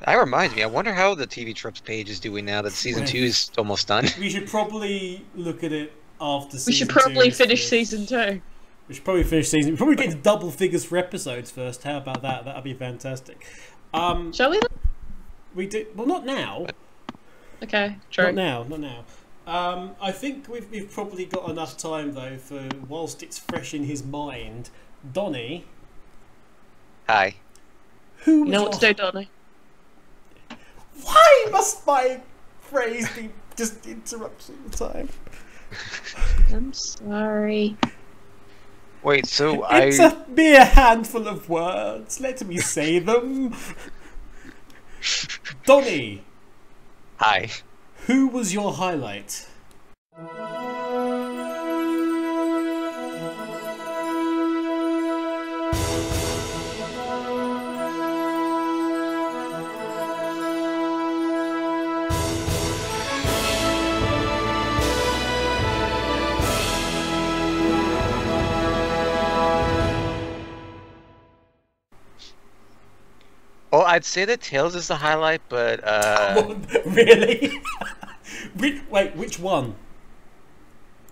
That reminds me. I wonder how the TV tropes page is doing now that season 2 is almost done. We should probably look at it after. We should probably finish season 2. We should probably finish season. We'll probably get to double figures for episodes first. How about that? That'd be fantastic. Shall we? We do. Well, not now. Okay, true. Not now. I think we've probably got enough time though for whilst it's fresh in his mind. Donnie. Hi. You know what to do, Donnie. Why must my phrase be just interrupted all the time? I'm sorry. Wait, so It's a mere handful of words. Let me say them. Donnie. Hi. Who was your highlight? Well, I'd say that Tails is the highlight, but Really? Wait, which one?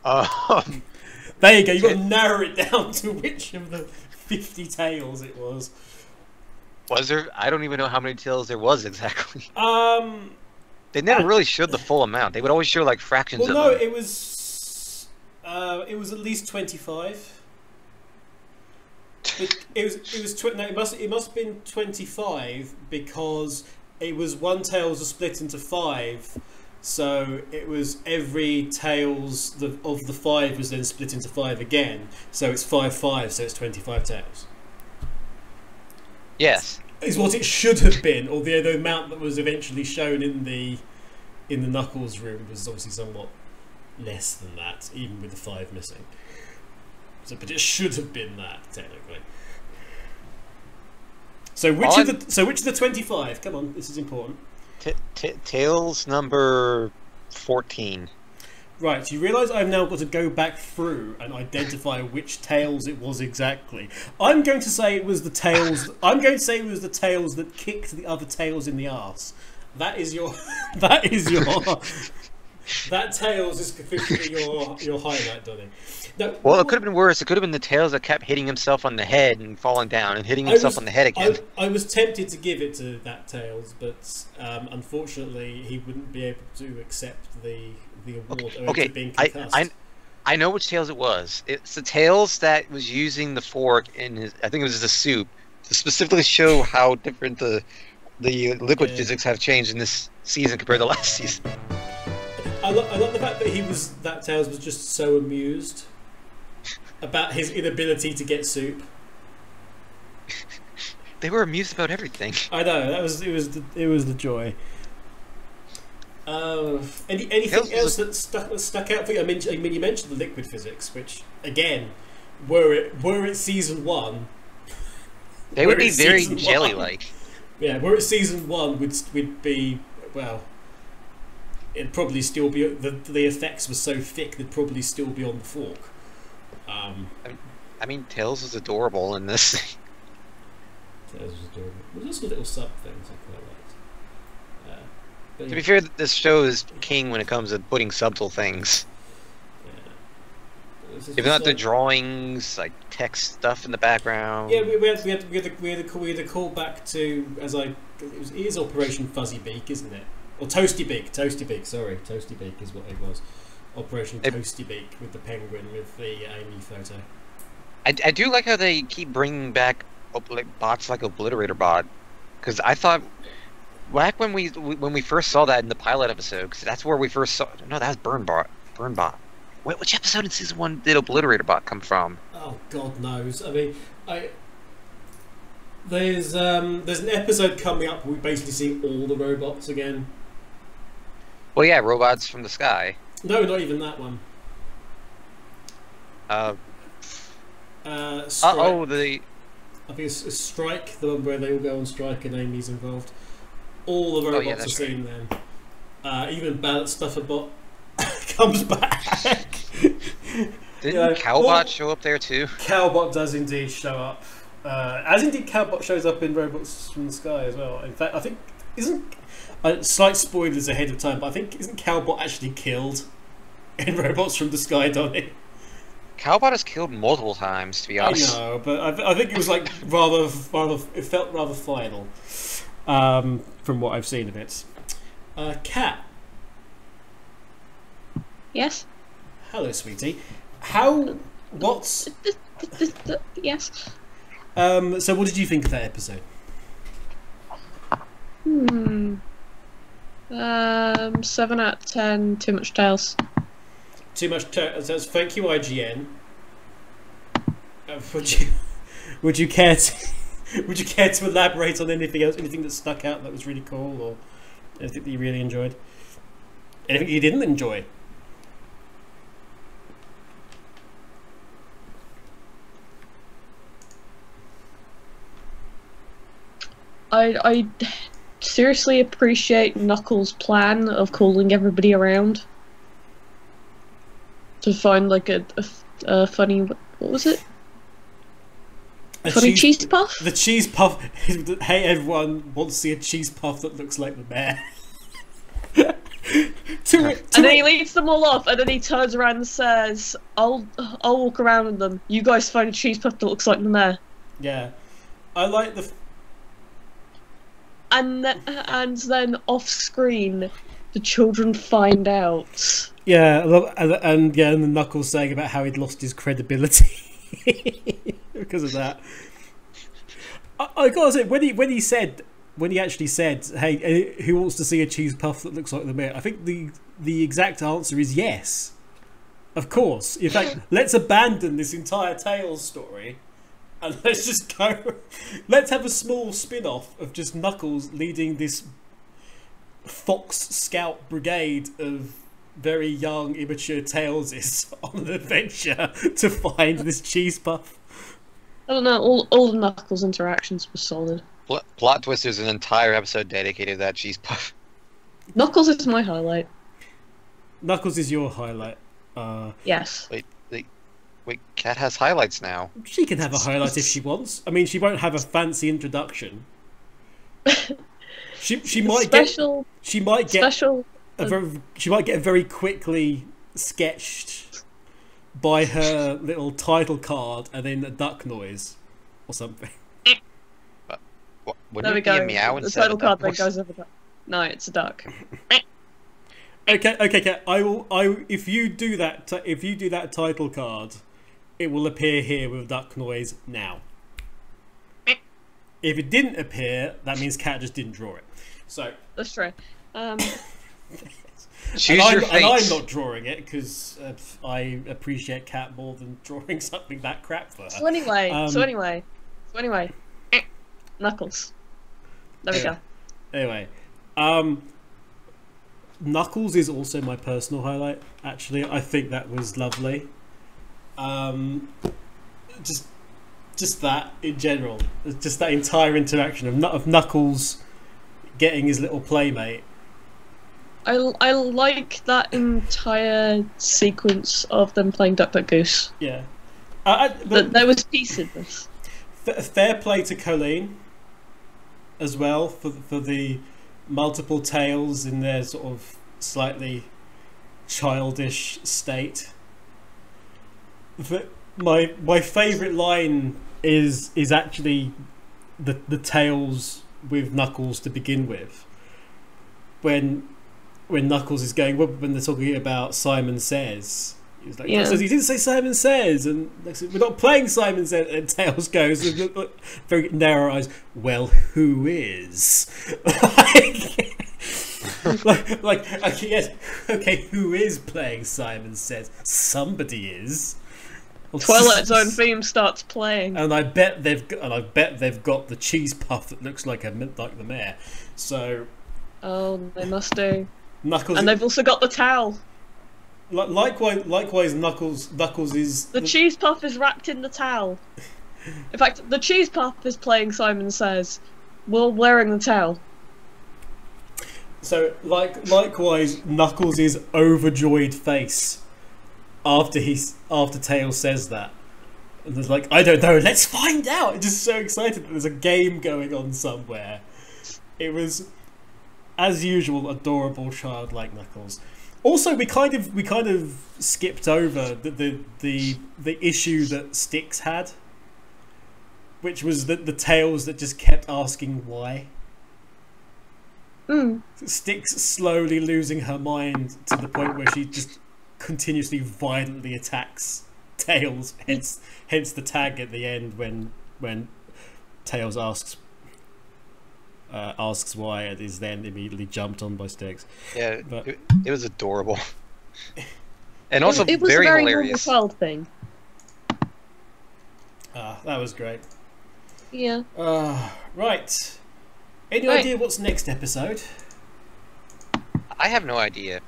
There you go. You got to narrow it down to which of the 50 tails it was. Was there? I don't even know how many tails there was exactly. They never really showed the full amount. They would always show like fractions of them. Well, no, it was at least 25. It must have been 25 because it was one tails are split into 5, so it was every tails of the 5 was then split into 5 again, so it's 5, so it's 25 tails. Yes, is what it should have been, although the amount that was eventually shown in the Knuckles room was obviously somewhat less than that, even with the 5 missing. So, but it should have been that technically. So which of the 25? Come on, this is important. Tails number 14. Right, so you realise I've now got to go back through and identify which tails it was exactly. I'm going to say it was the tails. I'm going to say it was the tails that kicked the other tails in the arse. That is your. That is your. That tails is officially your highlight, Donnie. Now, well, it could have been worse. It could have been the tails that kept hitting himself on the head and falling down and hitting himself on the head again. I was tempted to give it to that tails, but unfortunately he wouldn't be able to accept the award. Okay, being concussed. I know which tails it was. It's the tails that was using the fork in his. I think it was the soup to specifically show how different the liquid physics have changed in this season compared to last season. I love the fact that Tails was just so amused about his inability to get soup. They were amused about everything. I know it was the joy. Anything else that stuck out for you? I mean, you mentioned the liquid physics, which again, were it season 1, they would be very jelly-like. Yeah, were it season 1, would be, well, it'd probably still be the effects were so thick they'd probably still be on the fork. I mean, Tails was adorable in this. Tails was adorable. There's also little sub things I quite liked. To be fair, this show is king when it comes to putting subtle things. Yeah. Even not the drawings, like text stuff in the background. Yeah, we had a call back to it is Operation Fuzzy Beak, isn't it? Or Toasty Beak. Sorry, Toasty Beak is what it was. Operation Toasty Beak with the penguin with the Amy photo. I do like how they keep bringing back bots like Obliterator Bot, because I thought back when we first saw that in the pilot episode, because that's where we first saw. No, that was Burn Bot. Wait, which episode in season 1 did Obliterator Bot come from? Oh, God knows. I mean, there's an episode coming up where we basically see all the robots again. Well, yeah, Robots from the Sky. No, not even that one. Strike. I think it's Strike, the one where they all go on strike and Amy's involved. All the robots are seen then. Even Ballot Stuffer Bot comes back. Didn't Cowbot show up there too? Cowbot does indeed show up. As indeed Cowbot shows up in Robots from the Sky as well. In fact, I think slight spoilers ahead of time, but I think isn't Cowbot actually killed in Robots from the Sky, Donnie? Cowbot is killed multiple times, to be honest. I know, but I think it was like rather. It felt rather final, from what I've seen of it. Kat. Yes. Hello, sweetie. What's? Yes. So, what did you think of that episode? 7 out of 10. Too much Tails. Too much. Thank you, IGN. Would you care to elaborate on anything else? Anything that stuck out that was really cool, or anything that you really enjoyed? Anything you didn't enjoy? I seriously appreciate Knuckles' plan of calling everybody around to find like a funny, what was it? Funny cheese puff? The cheese puff. Hey, everyone wants to see a cheese puff that looks like the mayor. And then he leads them all off, and then he turns around and says, I'll walk around with them. You guys find a cheese puff that looks like the mayor. Yeah. I like the... And then off screen, the children find out. Yeah, and then Knuckles saying about how he'd lost his credibility because of that. I gotta say, when he actually said, "Hey, who wants to see a cheese puff that looks like the mayor?" I think the exact answer is yes, of course. In fact, let's abandon this entire Tails story. And let's just go. Let's have a small spin-off of just Knuckles leading this Fox Scout brigade of very young, immature Tailses on an adventure to find this cheese puff. I don't know. All the Knuckles interactions were solid. Plot twist: there's an entire episode dedicated to that cheese puff. Knuckles is my highlight. Knuckles is your highlight. Yes. Wait, Kat has highlights now. She can have a highlight if she wants. I mean, she won't have a fancy introduction. She might get a very quickly sketched by her little title card and then a duck noise or something. But There wouldn't we it be a go. meow The instead title of a card duck that goes over that. No, it's a duck. Okay, Kat. If you do that title card, it will appear here with duck noise now. If it didn't appear, that means Kat just didn't draw it. So That's true. Choose your fate. And I'm not drawing it because I appreciate Cat more than drawing something that crap for her. So anyway, Knuckles. There we go. Anyway, Knuckles is also my personal highlight. Actually, I think that was lovely. Just that in general, just that entire interaction of Knuckles getting his little playmate. I like that entire sequence of them playing Duck Duck Goose. Yeah, but there was peace in this. Fair play to Colleen as well for the multiple tails in their sort of slightly childish state. My favourite line is actually the tails with Knuckles to begin with. When Knuckles is going, when they're talking about Simon Says, he's like, yeah. He didn't say Simon Says, and we're not playing Simon Says, and Tails goes, very narrow eyes, well, who is? Yes, okay, who is playing Simon Says? Somebody is. Twilight Zone theme starts playing, and I bet they've got the cheese puff that looks like the mayor. So, oh, they must do. Knuckles, and they've also got the towel. Likewise, Knuckles is the cheese puff is wrapped in the towel. In fact, the cheese puff is playing Simon Says, while wearing the towel. So, likewise, Knuckles' overjoyed face after Tails says that, and there's like, I don't know, let's find out. It's just so excited that there's a game going on somewhere. It was, as usual, adorable, childlike Knuckles. Also, we kind of skipped over the issue that Styx had, which was the Tails that just kept asking why. Styx slowly losing her mind to the point where she just continuously violently attacks Tails. Hence the tag at the end when Tails asks why, and is then immediately jumped on by Styx. Yeah, but it was adorable, and also it was very a very hilarious. Normal child thing. That was great. Yeah. Right. Any idea what's next episode? I have no idea.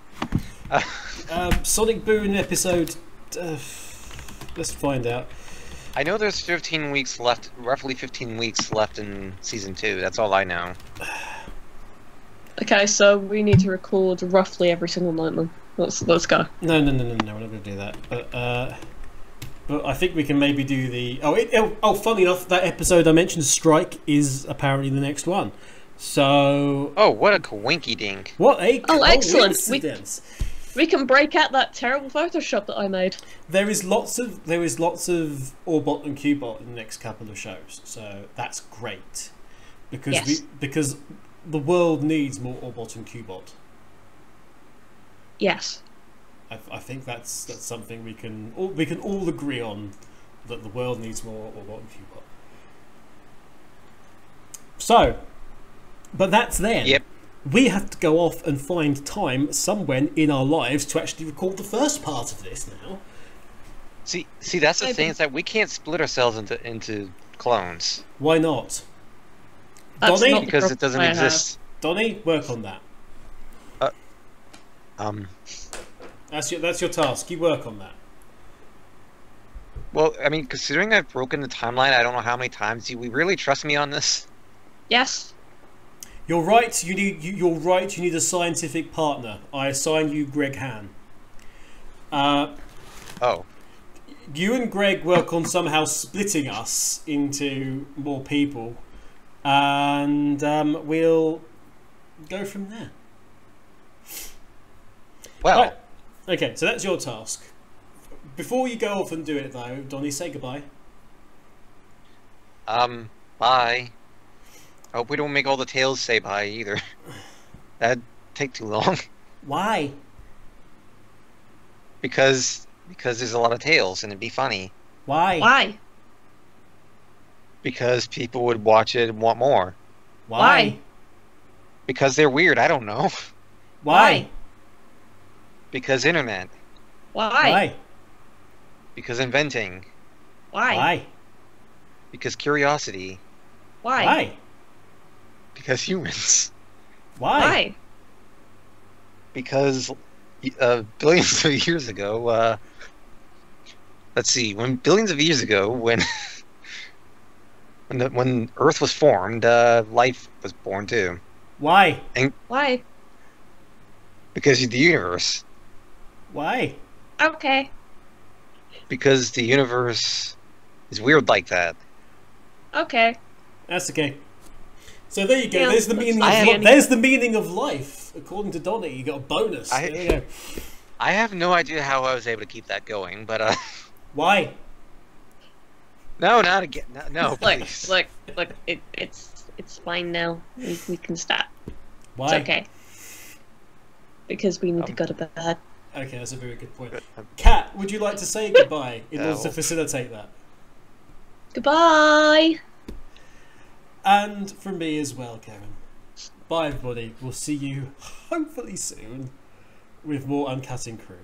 Sonic Boom episode. Let's find out. I know there's 15 weeks left, roughly 15 weeks left in season 2. That's all I know. Okay, so we need to record roughly every single night, then. Let's go. No, we're not going to do that. But I think we can maybe do the. Funny enough, that episode I mentioned, Strike, is apparently the next one. So. Oh, what a coinky dink! What a coincidence! We can break out that terrible Photoshop that I made. There is lots of Orbot and Cubot in the next couple of shows, so that's great because because the world needs more Orbot and Cubot. Yes. I think that's something we can all agree on, that the world needs more Orbot and Cubot. So, but that's then. Yep. We have to go off and find time somewhere in our lives to actually record the first part of this now. See, that's the thing, is that we can't split ourselves into clones. Why not? That's Donnie? not Because it doesn't exist. Donnie, work on that. That's your task. You work on that. Well, I mean, considering I've broken the timeline, I don't know how many times. Do we really trust me on this? Yes. You're right. You're right. You need a scientific partner. I assign you Greg Han. Oh. You and Greg work on somehow splitting us into more people, and we'll go from there. Well. Right. Okay, so that's your task. Before you go off and do it, though, Donnie, say goodbye. Bye. I hope we don't make all the tails say bye either. That'd take too long. Why? Because there's a lot of tails and it'd be funny. Why? Why? Because people would watch it and want more. Why? Because they're weird, I don't know. Why? Because internet. Why? Because inventing. Why? Because curiosity. Why? Because humans. Why? Because billions of years ago, let's see, billions of years ago, when Earth was formed, life was born too. Why? Why? Because of the universe. Why? Okay. Because the universe is weird like that. Okay. That's okay. So there you go. Yeah, There's the meaning. There's the meaning of life, according to Donnie. You got a bonus. There you go. I have no idea how I was able to keep that going, but Why? No, not again. No, please. Look. It's fine now. We can stop. Why? It's okay. Because we need to go to bed. Okay, that's a very good point. Kat, would you like to say goodbye in order to facilitate that? Goodbye. And from me as well, Karen. Bye, everybody. We'll see you hopefully soon with more Uncutting Crew.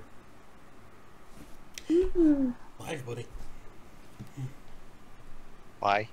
Bye, everybody. Bye.